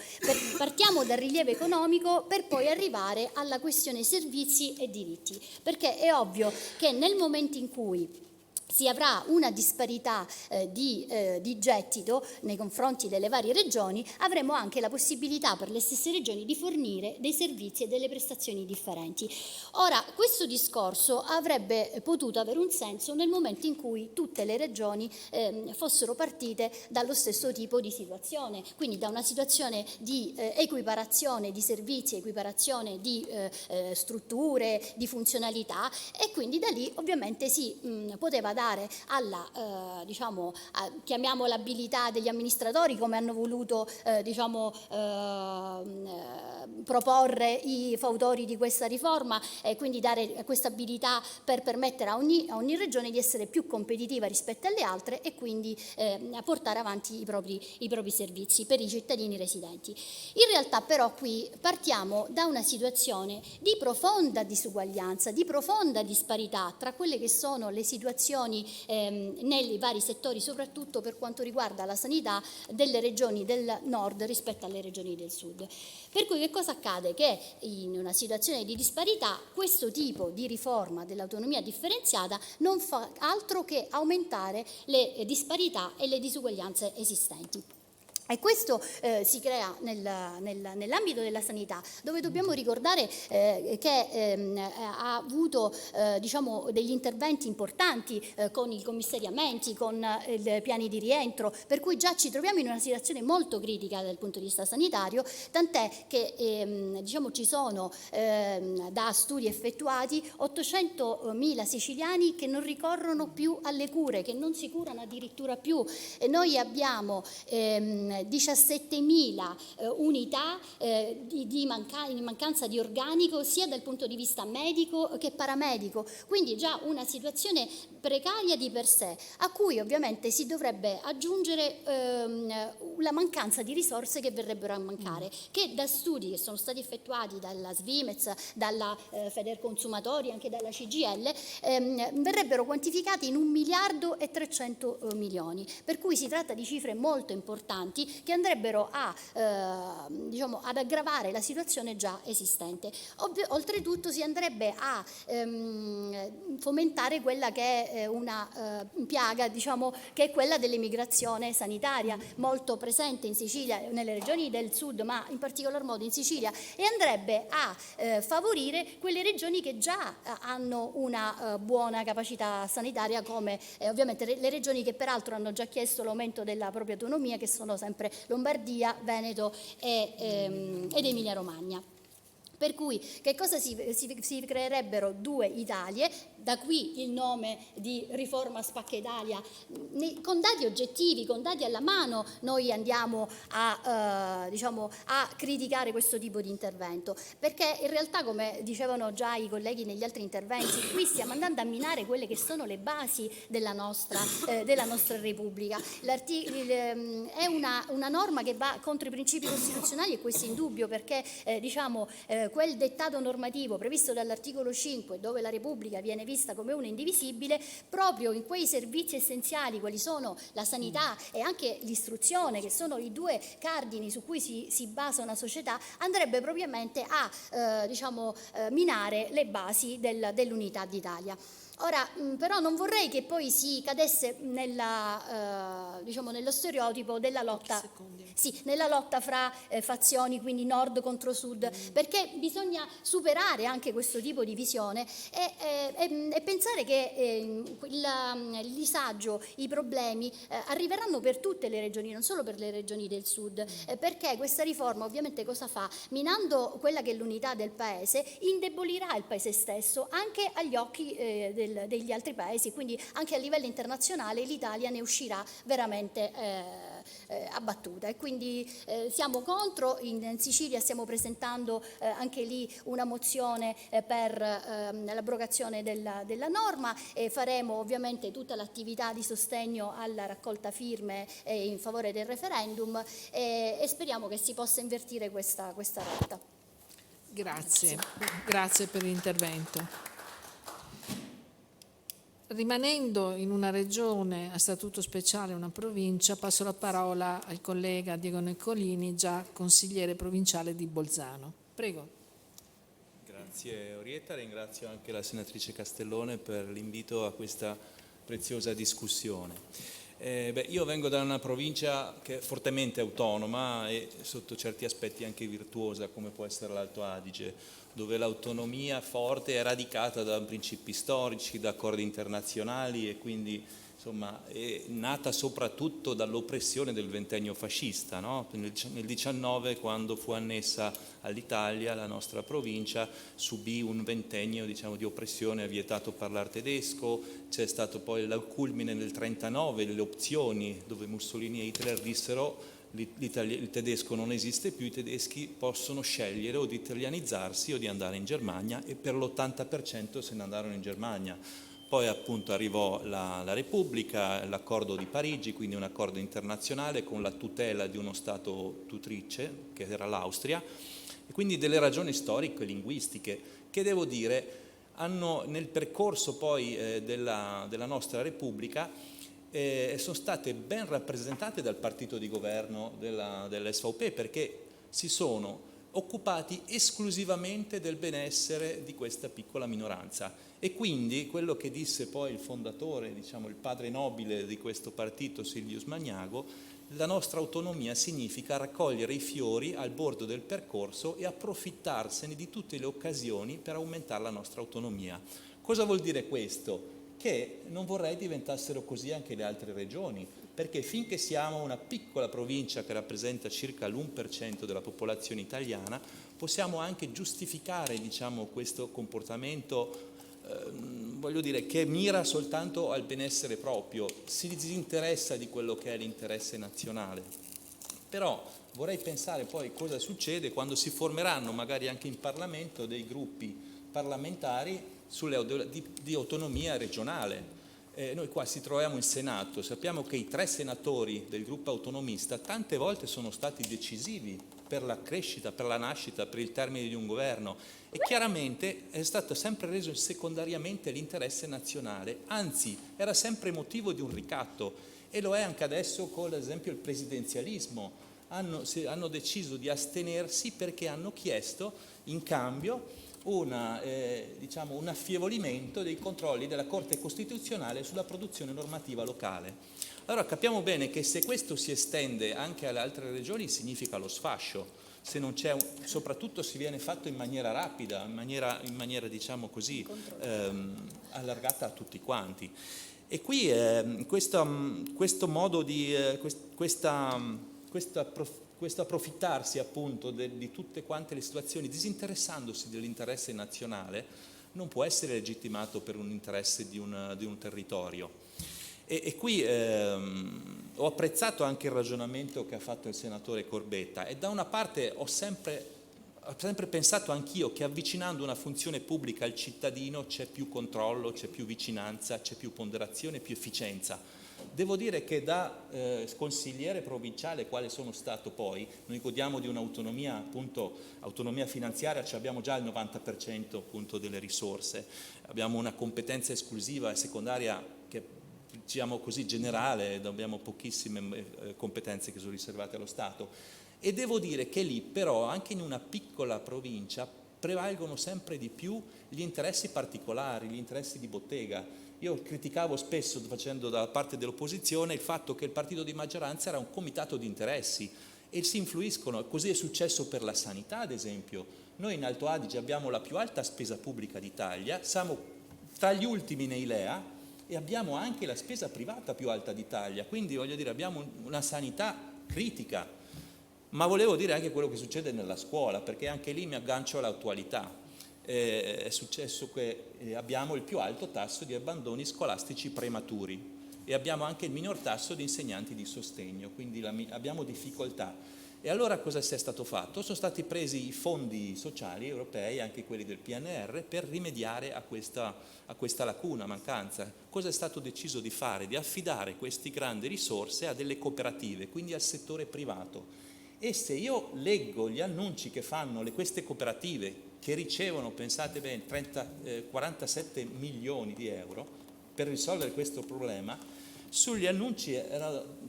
Partiamo dal rilievo economico per poi arrivare alla questione servizi e diritti, perché è ovvio che nel momento in cui si avrà una disparità di gettito nei confronti delle varie regioni, avremo anche la possibilità per le stesse regioni di fornire dei servizi e delle prestazioni differenti. Ora, questo discorso avrebbe potuto avere un senso nel momento in cui tutte le regioni fossero partite dallo stesso tipo di situazione, quindi da una situazione di equiparazione di servizi, equiparazione di strutture, di funzionalità, e quindi da lì ovviamente si poteva dare alla, chiamiamola abilità degli amministratori, come hanno voluto proporre i fautori di questa riforma, e quindi dare questa abilità per permettere a ogni regione di essere più competitiva rispetto alle altre e quindi portare avanti i propri servizi per i cittadini residenti. In realtà però qui partiamo da una situazione di profonda disuguaglianza, di profonda disparità tra quelle che sono le situazioni nei vari settori, soprattutto per quanto riguarda la sanità delle regioni del nord rispetto alle regioni del sud. Per cui che cosa accade? Che in una situazione di disparità questo tipo di riforma dell'autonomia differenziata non fa altro che aumentare le disparità e le disuguaglianze esistenti. E questo si crea nell'ambito della sanità, dove dobbiamo ricordare che ha avuto degli interventi importanti con i commissariamenti, con i piani di rientro, per cui già ci troviamo in una situazione molto critica dal punto di vista sanitario, tant'è che ci sono da studi effettuati 800.000 siciliani che non ricorrono più alle cure, che non si curano addirittura più. E noi abbiamo 17.000 unità in mancanza di organico sia dal punto di vista medico che paramedico, quindi già una situazione precaria di per sé, a cui ovviamente si dovrebbe aggiungere la mancanza di risorse che verrebbero a mancare, che da studi che sono stati effettuati dalla Svimez, dalla Federconsumatori, anche dalla CGIL, verrebbero quantificati in 1.300 milioni, per cui si tratta di cifre molto importanti che andrebbero ad aggravare la situazione già esistente. Oltretutto si andrebbe a fomentare quella che è una piaga, che è quella dell'emigrazione sanitaria, molto presente in Sicilia, nelle regioni del sud, ma in particolar modo in Sicilia, e andrebbe a favorire quelle regioni che già hanno una buona capacità sanitaria, come ovviamente le regioni che peraltro hanno già chiesto l'aumento della propria autonomia, che sono sempre Lombardia, Veneto ed Emilia Romagna. Per cui che cosa si creerebbero due Italie, da qui il nome di riforma Spacca Italia. Con dati oggettivi, con dati alla mano, noi andiamo a criticare questo tipo di intervento, perché in realtà, come dicevano già i colleghi negli altri interventi, qui stiamo andando a minare quelle che sono le basi della nostra Repubblica. È una norma che va contro i principi costituzionali, e questo è indubbio, perché quel dettato normativo previsto dall'articolo 5, dove la Repubblica viene vista come una indivisibile, proprio in quei servizi essenziali quali sono la sanità e anche l'istruzione, che sono i due cardini su cui si basa una società, andrebbe propriamente a minare le basi dell'unità d'Italia. Ora, però non vorrei che poi si cadesse nello stereotipo della lotta, nella lotta fra fazioni, quindi nord contro sud, perché bisogna superare anche questo tipo di visione e pensare che il disagio, i problemi arriveranno per tutte le regioni, non solo per le regioni del sud, perché questa riforma ovviamente cosa fa? Minando quella che è l'unità del paese, indebolirà il paese stesso anche agli occhi degli altri paesi, quindi anche a livello internazionale l'Italia ne uscirà veramente abbattuta. E quindi siamo contro. In Sicilia stiamo presentando anche lì una mozione per l'abrogazione della norma, e faremo ovviamente tutta l'attività di sostegno alla raccolta firme in favore del referendum, e speriamo che si possa invertire questa rotta. Grazie per l'intervento. Rimanendo in una regione a statuto speciale, una provincia, passo la parola al collega Diego Neccolini, già consigliere provinciale di Bolzano. Prego. Grazie Orietta, ringrazio anche la senatrice Castellone per l'invito a questa preziosa discussione. Io vengo da una provincia che è fortemente autonoma e sotto certi aspetti anche virtuosa, come può essere l'Alto Adige, dove l'autonomia forte è radicata da principi storici, da accordi internazionali e quindi insomma è nata soprattutto dall'oppressione del ventennio fascista, no? Nel 19, quando fu annessa all'Italia, la nostra provincia subì un ventennio, diciamo, di oppressione, ha vietato parlare tedesco, c'è stato poi il culmine nel 1939, le opzioni dove Mussolini e Hitler dissero il tedesco non esiste più, i tedeschi possono scegliere o di italianizzarsi o di andare in Germania, e per l'80% se ne andarono in Germania. Poi appunto arrivò la Repubblica, l'accordo di Parigi, quindi un accordo internazionale con la tutela di uno Stato tutrice, che era l'Austria, e quindi delle ragioni storiche e linguistiche che, devo dire, hanno nel percorso poi della nostra Repubblica sono state ben rappresentate dal partito di governo dell'SVP, perché si sono occupati esclusivamente del benessere di questa piccola minoranza. E quindi quello che disse poi il fondatore, diciamo il padre nobile di questo partito, Silvius Magnago, la nostra autonomia significa raccogliere i fiori al bordo del percorso e approfittarsene di tutte le occasioni per aumentare la nostra autonomia. Cosa vuol dire questo? Che non vorrei diventassero così anche le altre regioni, perché finché siamo una piccola provincia che rappresenta circa l'1% della popolazione italiana, possiamo anche giustificare, diciamo, questo comportamento voglio dire, che mira soltanto al benessere proprio, si disinteressa di quello che è l'interesse nazionale. Però vorrei pensare poi cosa succede quando si formeranno magari anche in Parlamento dei gruppi parlamentari di autonomia regionale. Noi qua ci troviamo in Senato, sappiamo che i 3 senatori del gruppo autonomista tante volte sono stati decisivi per la crescita, per la nascita, per il termine di un governo, e chiaramente è stato sempre reso secondariamente l'interesse nazionale, anzi era sempre motivo di un ricatto, e lo è anche adesso con, ad esempio, il presidenzialismo. Hanno deciso di astenersi perché hanno chiesto in cambio un affievolimento dei controlli della Corte Costituzionale sulla produzione normativa locale. Allora capiamo bene che se questo si estende anche alle altre regioni significa lo sfascio, se non c'è, soprattutto se viene fatto in maniera rapida, in maniera diciamo così, allargata a tutti quanti. E qui questo modo di questo approfittarsi appunto di tutte quante le situazioni, disinteressandosi dell'interesse nazionale, non può essere legittimato per un interesse di un territorio. E qui ho apprezzato anche il ragionamento che ha fatto il senatore Corbetta, e da una parte ho sempre pensato anch'io che avvicinando una funzione pubblica al cittadino c'è più controllo, c'è più vicinanza, c'è più ponderazione, più efficienza. Devo dire che da consigliere provinciale, quale sono stato poi, noi godiamo di un'autonomia, appunto, autonomia finanziaria, abbiamo già il 90% appunto delle risorse, abbiamo una competenza esclusiva e secondaria che, diciamo così, generale, abbiamo pochissime competenze che sono riservate allo Stato. E devo dire che lì però, anche in una piccola provincia, prevalgono sempre di più gli interessi particolari, gli interessi di bottega. Io criticavo spesso, facendo dalla parte dell'opposizione, il fatto che il partito di maggioranza era un comitato di interessi e si influiscono. Così è successo per la sanità, ad esempio. Noi in Alto Adige abbiamo la più alta spesa pubblica d'Italia, siamo tra gli ultimi nei LEA e abbiamo anche la spesa privata più alta d'Italia. Quindi, voglio dire, abbiamo una sanità critica. Ma volevo dire anche quello che succede nella scuola, perché anche lì mi aggancio all'attualità. È successo che abbiamo il più alto tasso di abbandoni scolastici prematuri e abbiamo anche il minor tasso di insegnanti di sostegno, quindi abbiamo difficoltà. E allora cosa si è stato fatto? Sono stati presi i fondi sociali europei, anche quelli del PNR, per rimediare a questa lacuna, mancanza. Cosa è stato deciso di fare? Di affidare queste grandi risorse a delle cooperative, quindi al settore privato. E se io leggo gli annunci che fanno queste cooperative, che ricevono, pensate bene, 47 milioni di euro per risolvere questo problema, sugli annunci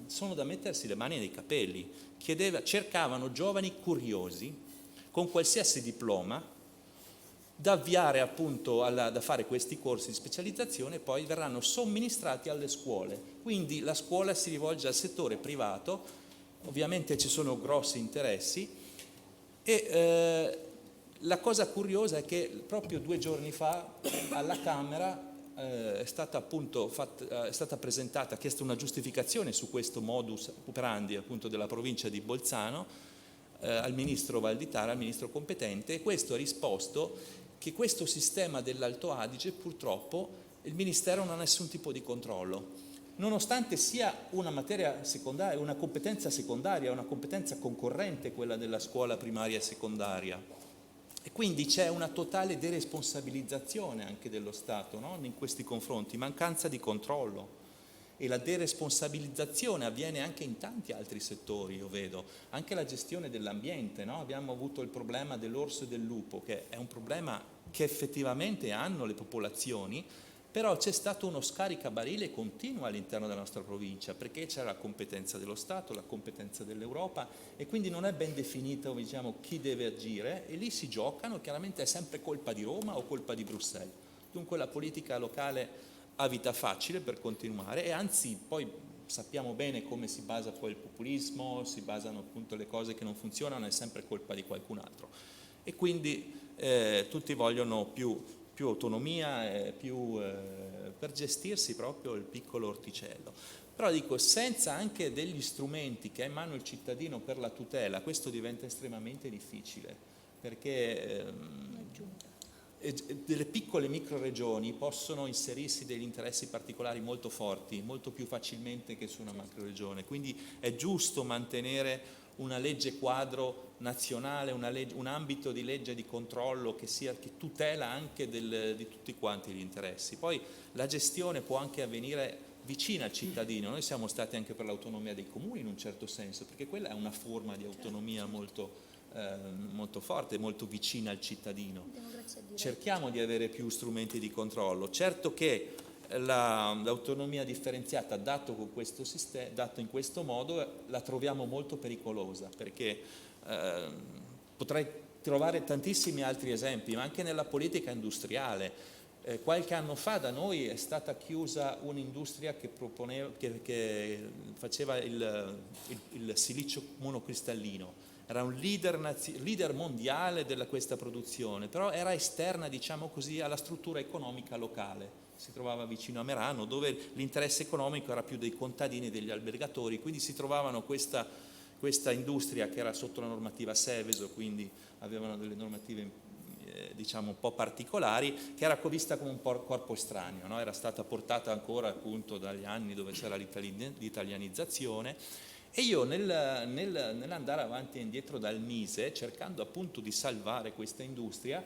sono da mettersi le mani nei capelli. Cercavano giovani curiosi con qualsiasi diploma da avviare appunto da fare questi corsi di specializzazione e poi verranno somministrati alle scuole. Quindi la scuola si rivolge al settore privato, ovviamente ci sono grossi interessi e la cosa curiosa è che proprio 2 giorni fa alla Camera è stata chiesta una giustificazione su questo modus operandi appunto della provincia di Bolzano al ministro Valditara, al ministro competente, e questo ha risposto che questo sistema dell'Alto Adige purtroppo il Ministero non ha nessun tipo di controllo, nonostante sia una materia secondaria, una competenza secondaria, una competenza concorrente quella della scuola primaria e secondaria. E quindi c'è una totale deresponsabilizzazione anche dello Stato, no? In questi confronti, mancanza di controllo. E la deresponsabilizzazione avviene anche in tanti altri settori, io vedo, anche la gestione dell'ambiente, no? Abbiamo avuto il problema dell'orso e del lupo, che è un problema che effettivamente hanno le popolazioni, però c'è stato uno scaricabarile continuo all'interno della nostra provincia, perché c'è la competenza dello Stato, la competenza dell'Europa, e quindi non è ben definito, diciamo, chi deve agire, e lì si giocano, chiaramente è sempre colpa di Roma o colpa di Bruxelles. Dunque la politica locale ha vita facile per continuare, e anzi poi sappiamo bene come si basa poi il populismo, si basano appunto le cose che non funzionano, è sempre colpa di qualcun altro, e quindi tutti vogliono più autonomia, per gestirsi proprio il piccolo orticello. Però dico, senza anche degli strumenti che ha in mano il cittadino per la tutela, questo diventa estremamente difficile, perché delle piccole microregioni possono inserirsi degli interessi particolari molto forti, molto più facilmente che su una macroregione, quindi è giusto mantenere una legge quadro nazionale, un ambito di legge di controllo che tutela anche di tutti quanti gli interessi. Poi la gestione può anche avvenire vicina al cittadino. Noi siamo stati anche per l'autonomia dei comuni in un certo senso, perché quella è una forma di autonomia molto forte, molto vicina al cittadino. Cerchiamo di avere più strumenti di controllo. Certo che l'autonomia differenziata dato in questo modo la troviamo molto pericolosa, perché potrei trovare tantissimi altri esempi, ma anche nella politica industriale. Qualche anno fa da noi è stata chiusa un'industria che faceva il silicio monocristallino. Era un leader mondiale di questa produzione, però era esterna, diciamo così, alla struttura economica locale. Si trovava vicino a Merano, dove l'interesse economico era più dei contadini e degli albergatori, quindi si trovavano questa industria che era sotto la normativa Seveso, quindi avevano delle normative diciamo un po' particolari, che era vista come un corpo estraneo, no? Era stata portata ancora appunto dagli anni dove c'era l'italianizzazione. E io nell'andare avanti e indietro dal Mise, cercando appunto di salvare questa industria,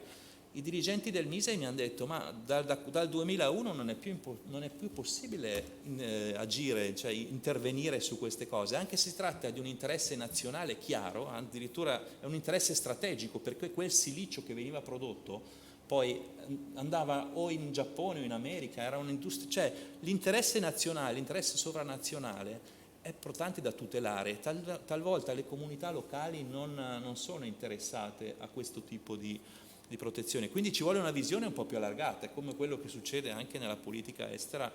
i dirigenti del Mise mi hanno detto: ma dal 2001 non è più possibile agire, cioè intervenire su queste cose, anche se si tratta di un interesse nazionale chiaro, addirittura è un interesse strategico, perché quel silicio che veniva prodotto poi andava o in Giappone o in America, era un'industria, cioè l'interesse nazionale, l'interesse sovranazionale è importante da tutelare. Talvolta le comunità locali non sono interessate a questo tipo di protezione, quindi ci vuole una visione un po' più allargata, è come quello che succede anche nella politica estera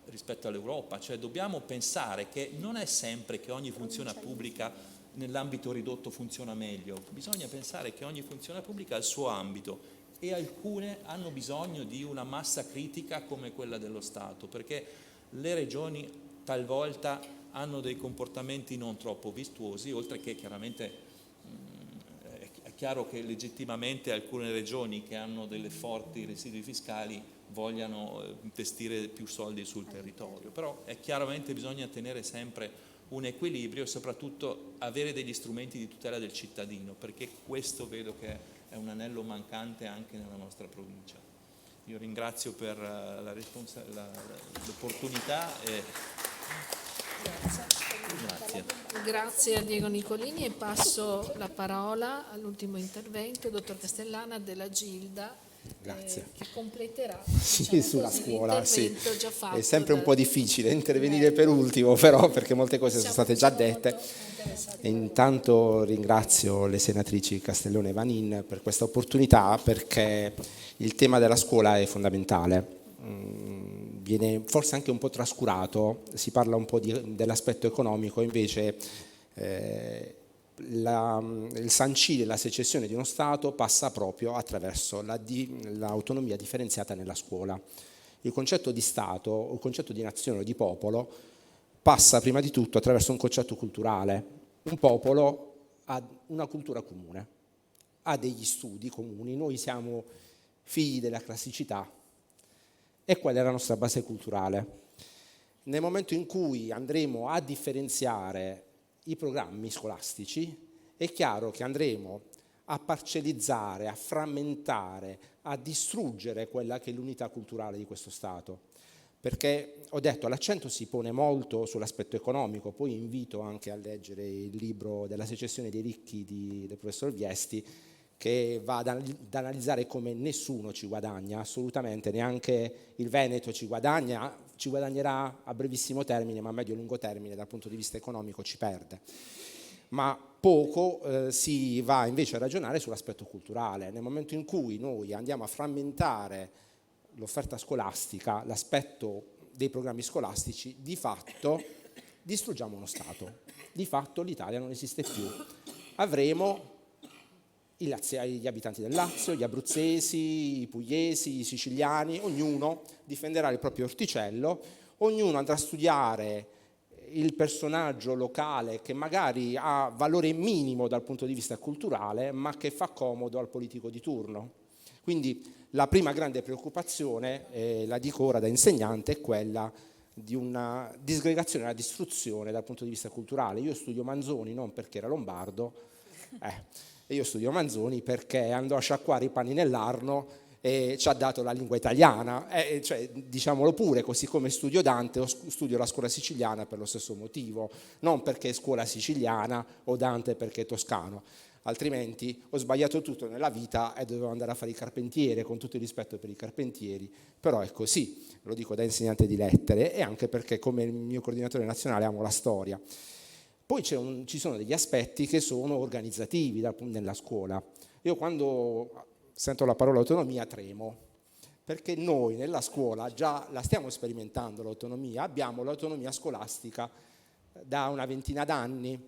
rispetto all'Europa, cioè dobbiamo pensare che non è sempre che ogni funzione pubblica nell'ambito ridotto funziona meglio, bisogna pensare che ogni funzione pubblica ha il suo ambito e alcune hanno bisogno di una massa critica come quella dello Stato, perché le regioni talvolta hanno dei comportamenti non troppo virtuosi, oltre che chiaramente è chiaro che legittimamente alcune regioni che hanno delle forti residui fiscali vogliano investire più soldi sul territorio, però chiaramente bisogna tenere sempre un equilibrio e soprattutto avere degli strumenti di tutela del cittadino, perché questo vedo che è un anello mancante anche nella nostra provincia. Io ringrazio per l'opportunità e Grazie a Diego Nicolini e passo la parola all'ultimo intervento, dottor Castellana della Gilda Grazie. che completerà Sì, sulla così, scuola, sì. l'intervento già fatto. È sempre un po' difficile intervenire per ultimo, però, perché molte cose sono state già dette. E intanto ringrazio le senatrici Castellone e Vanin per questa opportunità, perché il tema della scuola è fondamentale. Viene forse anche un po' trascurato, si parla un po' dell'aspetto economico, invece il sancire la secessione di uno Stato passa proprio attraverso l'autonomia differenziata nella scuola. Il concetto di Stato, il concetto di nazione o di popolo passa prima di tutto attraverso un concetto culturale. Un popolo ha una cultura comune, ha degli studi comuni, noi siamo figli della classicità e quella è la nostra base culturale. Nel momento in cui andremo a differenziare i programmi scolastici, è chiaro che andremo a parcellizzare, a frammentare, a distruggere quella che è l'unità culturale di questo Stato. Perché, ho detto, l'accento si pone molto sull'aspetto economico, poi invito anche a leggere il libro della secessione dei ricchi del professor Viesti, che va ad analizzare come nessuno ci guadagna, assolutamente, neanche il Veneto ci guadagnerà a brevissimo termine, ma a medio-lungo termine dal punto di vista economico ci perde. Ma poco si va invece a ragionare sull'aspetto culturale. Nel momento in cui noi andiamo a frammentare l'offerta scolastica, l'aspetto dei programmi scolastici, di fatto distruggiamo uno Stato. Di fatto l'Italia non esiste più. Avremo gli abitanti del Lazio, gli abruzzesi, i pugliesi, i siciliani, ognuno difenderà il proprio orticello, ognuno andrà a studiare il personaggio locale che magari ha valore minimo dal punto di vista culturale, ma che fa comodo al politico di turno. Quindi la prima grande preoccupazione, la dico ora da insegnante, è quella di una disgregazione, una distruzione dal punto di vista culturale. Io studio Manzoni non perché era lombardo, io studio Manzoni perché andò a sciacquare i panni nell'Arno e ci ha dato la lingua italiana, cioè, diciamolo pure, così come studio Dante o studio la scuola siciliana per lo stesso motivo, non perché è scuola siciliana o Dante perché è toscano, altrimenti ho sbagliato tutto nella vita e dovevo andare a fare il carpentiere, con tutto il rispetto per i carpentieri, però è così, lo dico da insegnante di lettere e anche perché come il mio coordinatore nazionale amo la storia. Poi ci sono degli aspetti che sono organizzativi nella scuola. Io quando sento la parola autonomia tremo, perché noi nella scuola già la stiamo sperimentando l'autonomia, abbiamo l'autonomia scolastica da una ventina d'anni.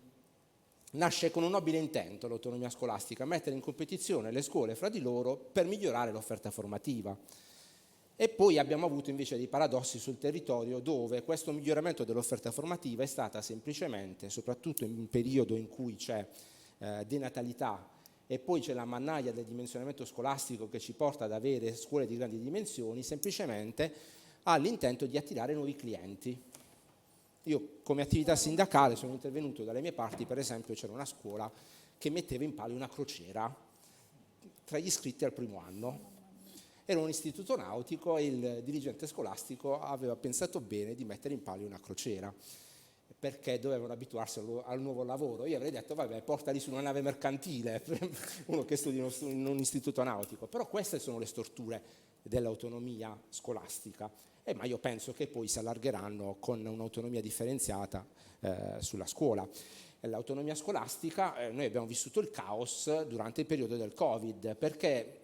Nasce con un nobile intento l'autonomia scolastica, mettere in competizione le scuole fra di loro per migliorare l'offerta formativa. E poi abbiamo avuto invece dei paradossi sul territorio dove questo miglioramento dell'offerta formativa è stata semplicemente, soprattutto in un periodo in cui c'è denatalità e poi c'è la mannaia del dimensionamento scolastico che ci porta ad avere scuole di grandi dimensioni, semplicemente ha l'intento di attirare nuovi clienti. Io come attività sindacale sono intervenuto dalle mie parti, per esempio c'era una scuola che metteva in palio una crociera tra gli iscritti al primo anno. Era un istituto nautico e il dirigente scolastico aveva pensato bene di mettere in palio una crociera perché dovevano abituarsi al nuovo lavoro. Io avrei detto, vabbè, portali su una nave mercantile, uno che studia in un istituto nautico. Però queste sono le storture dell'autonomia scolastica, ma io penso che poi si allargheranno con un'autonomia differenziata sulla scuola. L'autonomia scolastica, noi abbiamo vissuto il caos durante il periodo del Covid, perché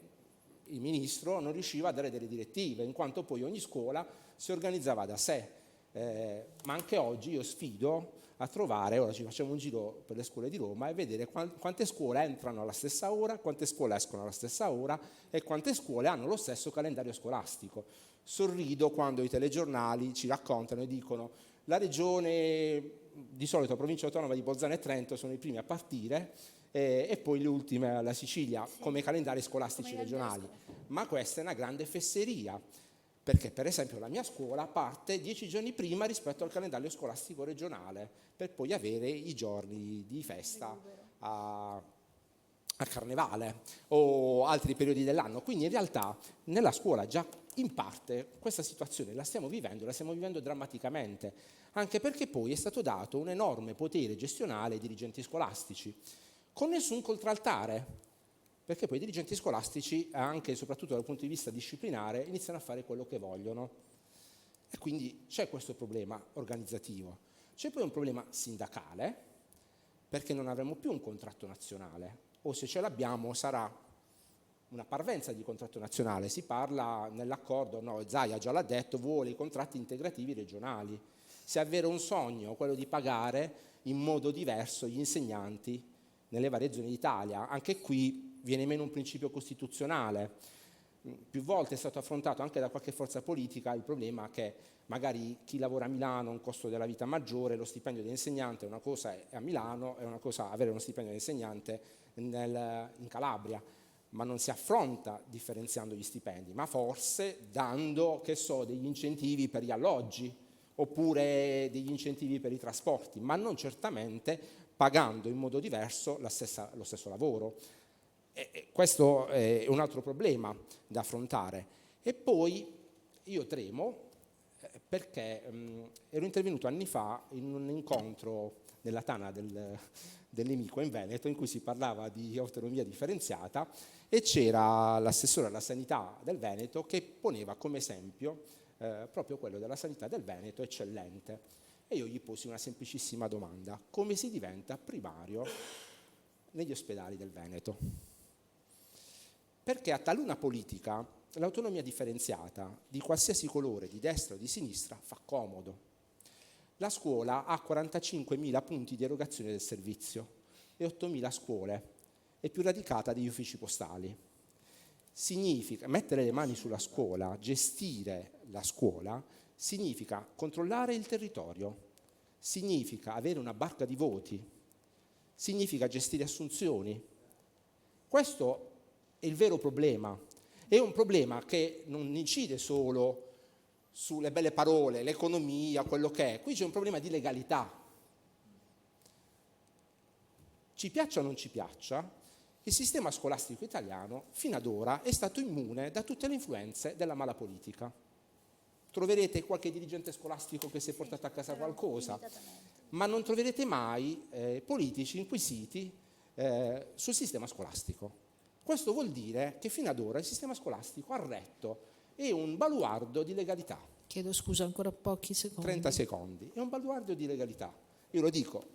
il ministro non riusciva a dare delle direttive, in quanto poi ogni scuola si organizzava da sé. Ma anche oggi io sfido a trovare, ora ci facciamo un giro per le scuole di Roma e vedere quante scuole entrano alla stessa ora, quante scuole escono alla stessa ora e quante scuole hanno lo stesso calendario scolastico. Sorrido quando i telegiornali ci raccontano e dicono la regione, di solito la provincia autonoma di Bolzano e Trento sono i primi a partire e poi le ultime alla Sicilia come calendari scolastici regionali. Ma questa è una grande fesseria. Perché per esempio la mia scuola parte 10 giorni prima rispetto al calendario scolastico regionale, per poi avere i giorni di festa a Carnevale o altri periodi dell'anno. Quindi in realtà nella scuola già in parte questa situazione la stiamo vivendo drammaticamente, anche perché poi è stato dato un enorme potere gestionale ai dirigenti scolastici, con nessun contraltare. perché poi i dirigenti scolastici, anche e soprattutto dal punto di vista disciplinare, iniziano a fare quello che vogliono. E quindi c'è questo problema organizzativo. C'è poi un problema sindacale, perché non avremo più un contratto nazionale, o se ce l'abbiamo sarà una parvenza di contratto nazionale. Si parla nell'accordo, Zaia già l'ha detto, vuole i contratti integrativi regionali. Se è vero un sogno, quello di pagare in modo diverso gli insegnanti nelle varie zone d'Italia. Anche qui viene meno un principio costituzionale. Più volte è stato affrontato anche da qualche forza politica il problema che magari chi lavora a Milano ha un costo della vita maggiore, lo stipendio di insegnante una cosa è a Milano, è una cosa avere uno stipendio di insegnante in Calabria, ma non si affronta differenziando gli stipendi, ma forse dando, degli incentivi per gli alloggi oppure degli incentivi per i trasporti, ma non certamente pagando in modo diverso lo stesso lavoro. Questo è un altro problema da affrontare. E poi io tremo perché ero intervenuto anni fa in un incontro nella Tana del Nemico in Veneto in cui si parlava di autonomia differenziata e c'era l'assessore alla sanità del Veneto che poneva come esempio proprio quello della sanità del Veneto eccellente. E io gli posi una semplicissima domanda: come si diventa primario negli ospedali del Veneto? Perché a taluna politica l'autonomia differenziata di qualsiasi colore, di destra o di sinistra, fa comodo. La scuola ha 45.000 punti di erogazione del servizio e 8.000 scuole, è più radicata degli uffici postali. Significa mettere le mani sulla scuola, gestire la scuola, significa controllare il territorio, significa avere una barca di voti, significa gestire assunzioni. Questo è il vero problema. È un problema che non incide solo sulle belle parole, l'economia, quello che è. Qui c'è un problema di legalità. Ci piaccia o non ci piaccia, il sistema scolastico italiano fino ad ora è stato immune da tutte le influenze della mala politica. Troverete qualche dirigente scolastico che si è portato a casa qualcosa, ma non troverete mai politici inquisiti sul sistema scolastico. Questo vuol dire che fino ad ora il sistema scolastico ha retto, è un baluardo di legalità. Chiedo scusa, ancora pochi secondi. 30 secondi. È un baluardo di legalità. Io lo dico,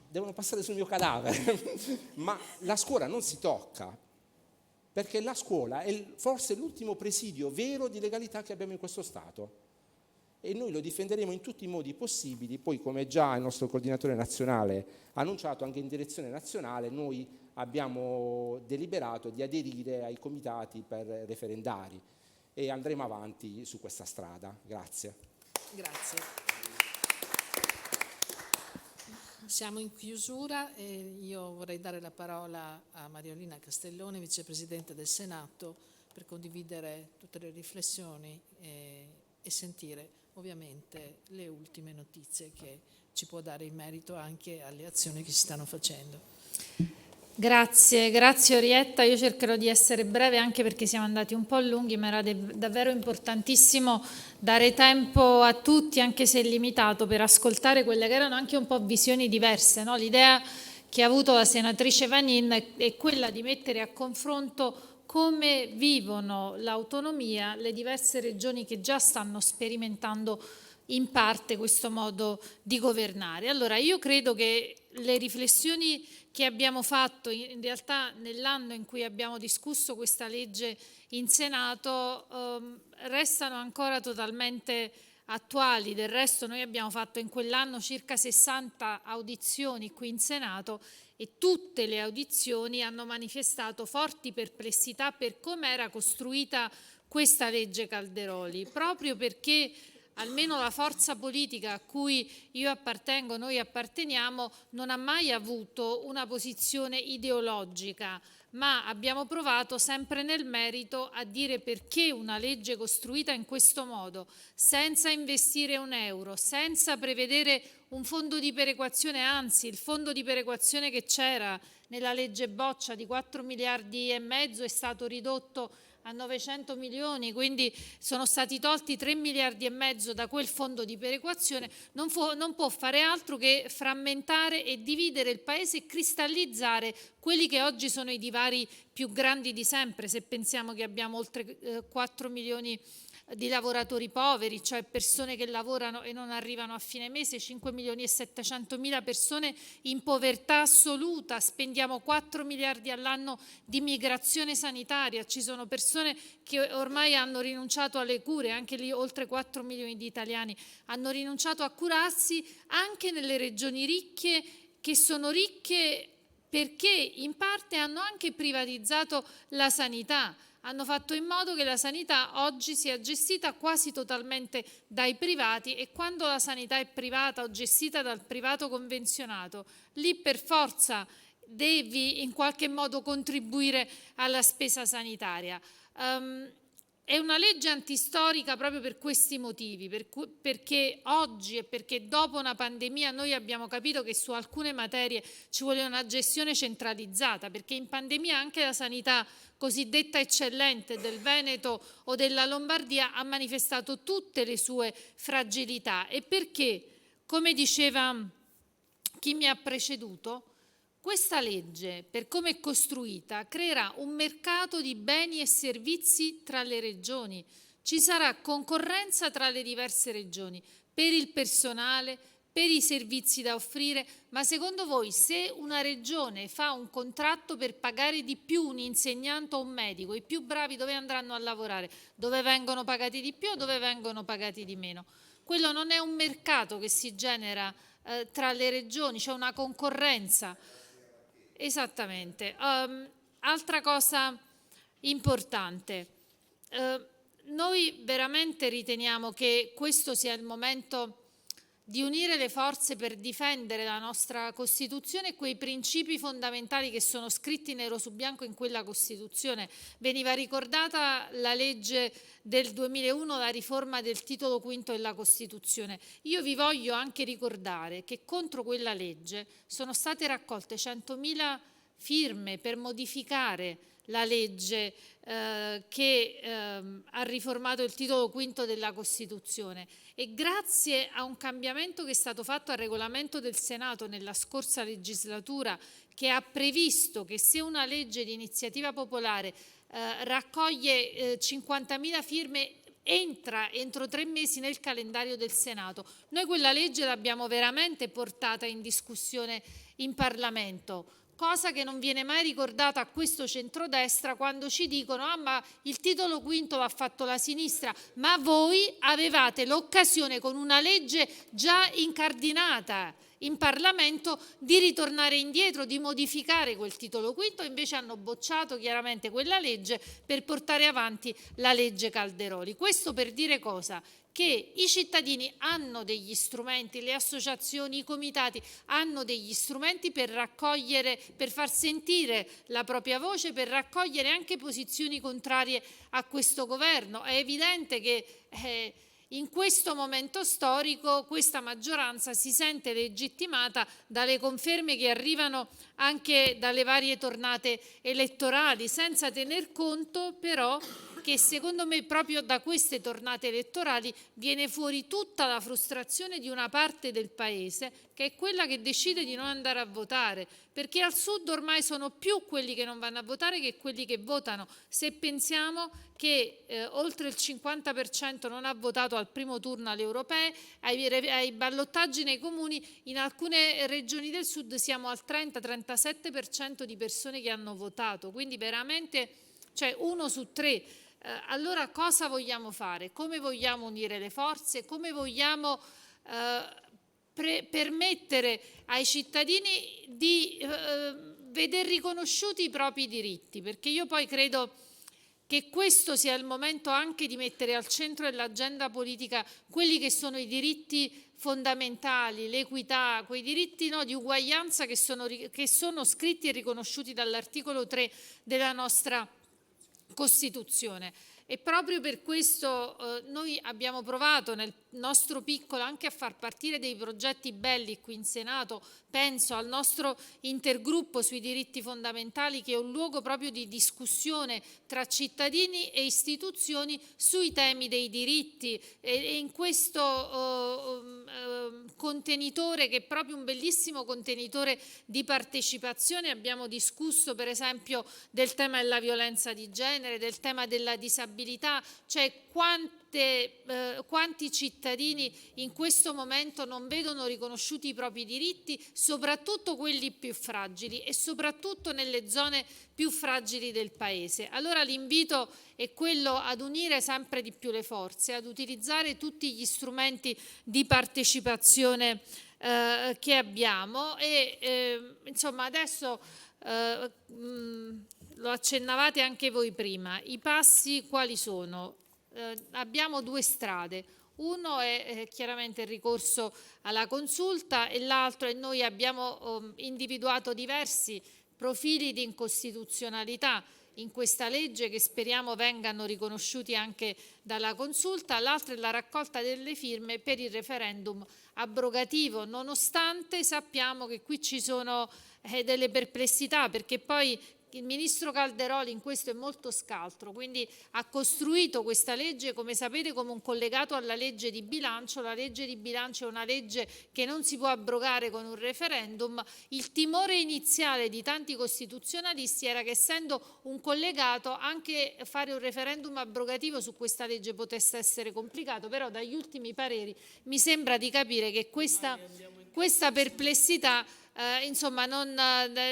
devono passare sul mio cadavere, ma la scuola non si tocca, perché la scuola è forse l'ultimo presidio vero di legalità che abbiamo in questo Stato. E noi lo difenderemo in tutti i modi possibili. Poi, come già il nostro coordinatore nazionale ha annunciato anche in direzione nazionale, noi abbiamo deliberato di aderire ai comitati per referendari e andremo avanti su questa strada. Grazie. Grazie. Siamo in chiusura e io vorrei dare la parola a Mariolina Castellone, vicepresidente del Senato, per condividere tutte le riflessioni e sentire ovviamente le ultime notizie che ci può dare in merito anche alle azioni che si stanno facendo. Grazie Orietta, io cercherò di essere breve anche perché siamo andati un po' lunghi, ma era davvero importantissimo dare tempo a tutti, anche se limitato, per ascoltare quelle che erano anche un po' visioni diverse, no? L'idea che ha avuto la senatrice Vanin è quella di mettere a confronto come vivono l'autonomia le diverse regioni che già stanno sperimentando in parte questo modo di governare. Allora, io credo che le riflessioni che abbiamo fatto in realtà nell'anno in cui abbiamo discusso questa legge in Senato restano ancora totalmente attuali. Del resto noi abbiamo fatto in quell'anno circa 60 audizioni qui in Senato e tutte le audizioni hanno manifestato forti perplessità per come era costruita questa legge Calderoli, proprio perché almeno la forza politica a cui io appartengo, noi apparteniamo, non ha mai avuto una posizione ideologica, ma abbiamo provato sempre nel merito a dire perché una legge costruita in questo modo, senza investire un euro, senza prevedere un fondo di perequazione, anzi il fondo di perequazione che c'era nella legge Boccia di 4,5 miliardi è stato ridotto a 900 milioni, quindi sono stati tolti 3,5 miliardi da quel fondo di perequazione, non può fare altro che frammentare e dividere il Paese e cristallizzare quelli che oggi sono i divari più grandi di sempre, se pensiamo che abbiamo oltre 4 milioni di lavoratori poveri, cioè persone che lavorano e non arrivano a fine mese, 5 milioni e 700 mila persone in povertà assoluta, spendiamo 4 miliardi all'anno di migrazione sanitaria, ci sono persone che ormai hanno rinunciato alle cure, anche lì oltre 4 milioni di italiani hanno rinunciato a curarsi, anche nelle regioni ricche, che sono ricche perché in parte hanno anche privatizzato la sanità, hanno fatto in modo che la sanità oggi sia gestita quasi totalmente dai privati, e quando la sanità è privata o gestita dal privato convenzionato, lì per forza devi in qualche modo contribuire alla spesa sanitaria. È una legge antistorica proprio per questi motivi, perché oggi e perché dopo una pandemia noi abbiamo capito che su alcune materie ci vuole una gestione centralizzata, perché in pandemia anche la sanità cosiddetta eccellente del Veneto o della Lombardia ha manifestato tutte le sue fragilità, e perché, come diceva chi mi ha preceduto, questa legge, per come è costruita, creerà un mercato di beni e servizi tra le regioni. Ci sarà concorrenza tra le diverse regioni per il personale, per i servizi da offrire, ma secondo voi se una regione fa un contratto per pagare di più un insegnante o un medico, i più bravi dove andranno a lavorare? Dove vengono pagati di più o dove vengono pagati di meno? Quello non è un mercato che si genera tra le regioni, c'è una concorrenza. Esattamente. Altra cosa importante, noi veramente riteniamo che questo sia il momento di unire le forze per difendere la nostra Costituzione e quei principi fondamentali che sono scritti nero su bianco in quella Costituzione. Veniva ricordata la legge del 2001, la riforma del titolo quinto della Costituzione. Io vi voglio anche ricordare che contro quella legge sono state raccolte 100.000 firme per modificare la legge che ha riformato il titolo quinto della Costituzione, e grazie a un cambiamento che è stato fatto al regolamento del Senato nella scorsa legislatura, che ha previsto che se una legge di iniziativa popolare raccoglie 50.000 firme entra entro 3 mesi nel calendario del Senato, noi quella legge l'abbiamo veramente portata in discussione in Parlamento, cosa che non viene mai ricordata a questo centrodestra quando ci dicono ma il titolo quinto l'ha fatto la sinistra, ma voi avevate l'occasione con una legge già incardinata in Parlamento di ritornare indietro, di modificare quel titolo quinto, invece hanno bocciato chiaramente quella legge per portare avanti la legge Calderoli. Questo per dire cosa? Che i cittadini hanno degli strumenti, le associazioni, i comitati hanno degli strumenti per raccogliere, per far sentire la propria voce, per raccogliere anche posizioni contrarie a questo governo. È evidente che in questo momento storico questa maggioranza si sente legittimata dalle conferme che arrivano anche dalle varie tornate elettorali, senza tener conto però che secondo me proprio da queste tornate elettorali viene fuori tutta la frustrazione di una parte del paese, che è quella che decide di non andare a votare, perché al sud ormai sono più quelli che non vanno a votare che quelli che votano. Se pensiamo che oltre il 50% non ha votato al primo turno alle europee, ai ballottaggi nei comuni, in alcune regioni del sud siamo al 30-37% di persone che hanno votato, quindi veramente, cioè 1 su 3. Allora cosa vogliamo fare? Come vogliamo unire le forze? Come vogliamo permettere ai cittadini di vedere riconosciuti i propri diritti? Perché io poi credo che questo sia il momento anche di mettere al centro dell'agenda politica quelli che sono i diritti fondamentali, l'equità, quei diritti di uguaglianza che sono scritti e riconosciuti dall'articolo 3 della nostra Costituzione. E proprio per questo noi abbiamo provato nostro piccolo anche a far partire dei progetti belli qui in Senato. Penso al nostro intergruppo sui diritti fondamentali, che è un luogo proprio di discussione tra cittadini e istituzioni sui temi dei diritti, e in questo contenitore, che è proprio un bellissimo contenitore di partecipazione, abbiamo discusso per esempio del tema della violenza di genere, del tema della disabilità, cioè quanti cittadini in questo momento non vedono riconosciuti i propri diritti, soprattutto quelli più fragili e soprattutto nelle zone più fragili del Paese. Allora l'invito è quello ad unire sempre di più le forze, ad utilizzare tutti gli strumenti di partecipazione che abbiamo e insomma adesso lo accennavate anche voi prima, i passi quali sono? Abbiamo due strade, uno è chiaramente il ricorso alla consulta e l'altro è noi abbiamo individuato diversi profili di incostituzionalità in questa legge che speriamo vengano riconosciuti anche dalla consulta, l'altro è la raccolta delle firme per il referendum abrogativo, nonostante sappiamo che qui ci sono delle perplessità, perché poi il ministro Calderoli in questo è molto scaltro, quindi ha costruito questa legge, come sapete, come un collegato alla legge di bilancio. La legge di bilancio è una legge che non si può abrogare con un referendum. Il timore iniziale di tanti costituzionalisti era che, essendo un collegato, anche fare un referendum abrogativo su questa legge potesse essere complicato, però dagli ultimi pareri mi sembra di capire che questa perplessità insomma non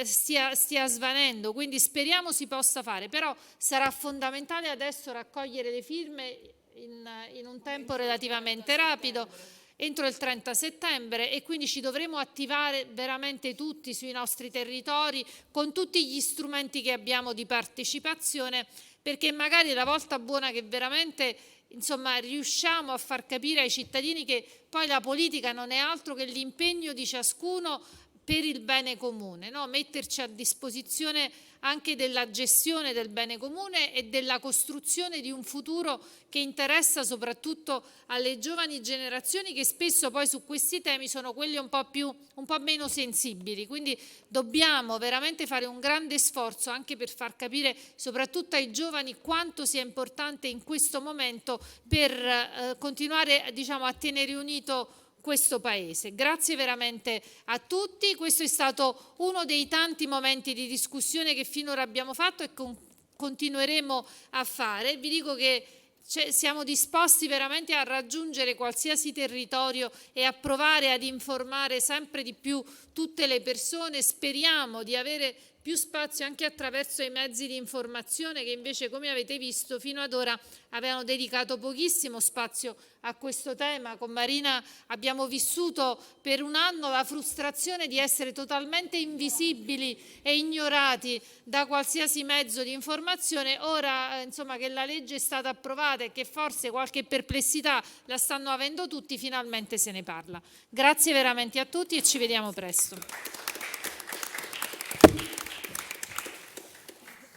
stia svanendo, quindi speriamo si possa fare, però sarà fondamentale adesso raccogliere le firme in un tempo relativamente rapido entro il 30 settembre e quindi ci dovremo attivare veramente tutti sui nostri territori con tutti gli strumenti che abbiamo di partecipazione, perché magari la volta buona che veramente insomma riusciamo a far capire ai cittadini che poi la politica non è altro che l'impegno di ciascuno per il bene comune, no? Metterci a disposizione anche della gestione del bene comune e della costruzione di un futuro che interessa soprattutto alle giovani generazioni, che spesso poi su questi temi sono quelli un po' meno sensibili. Quindi dobbiamo veramente fare un grande sforzo anche per far capire soprattutto ai giovani quanto sia importante in questo momento per continuare, diciamo, a tenere unito questo Paese. Grazie veramente a tutti, questo è stato uno dei tanti momenti di discussione che finora abbiamo fatto e continueremo a fare. Vi dico che siamo disposti veramente a raggiungere qualsiasi territorio e a provare ad informare sempre di più tutte le persone. Speriamo di avere più spazio anche attraverso i mezzi di informazione che invece, come avete visto, fino ad ora avevano dedicato pochissimo spazio a questo tema. Con Marina abbiamo vissuto per un anno la frustrazione di essere totalmente invisibili e ignorati da qualsiasi mezzo di informazione. Ora, insomma, che la legge è stata approvata e che forse qualche perplessità la stanno avendo tutti, finalmente se ne parla. Grazie veramente a tutti e ci vediamo presto.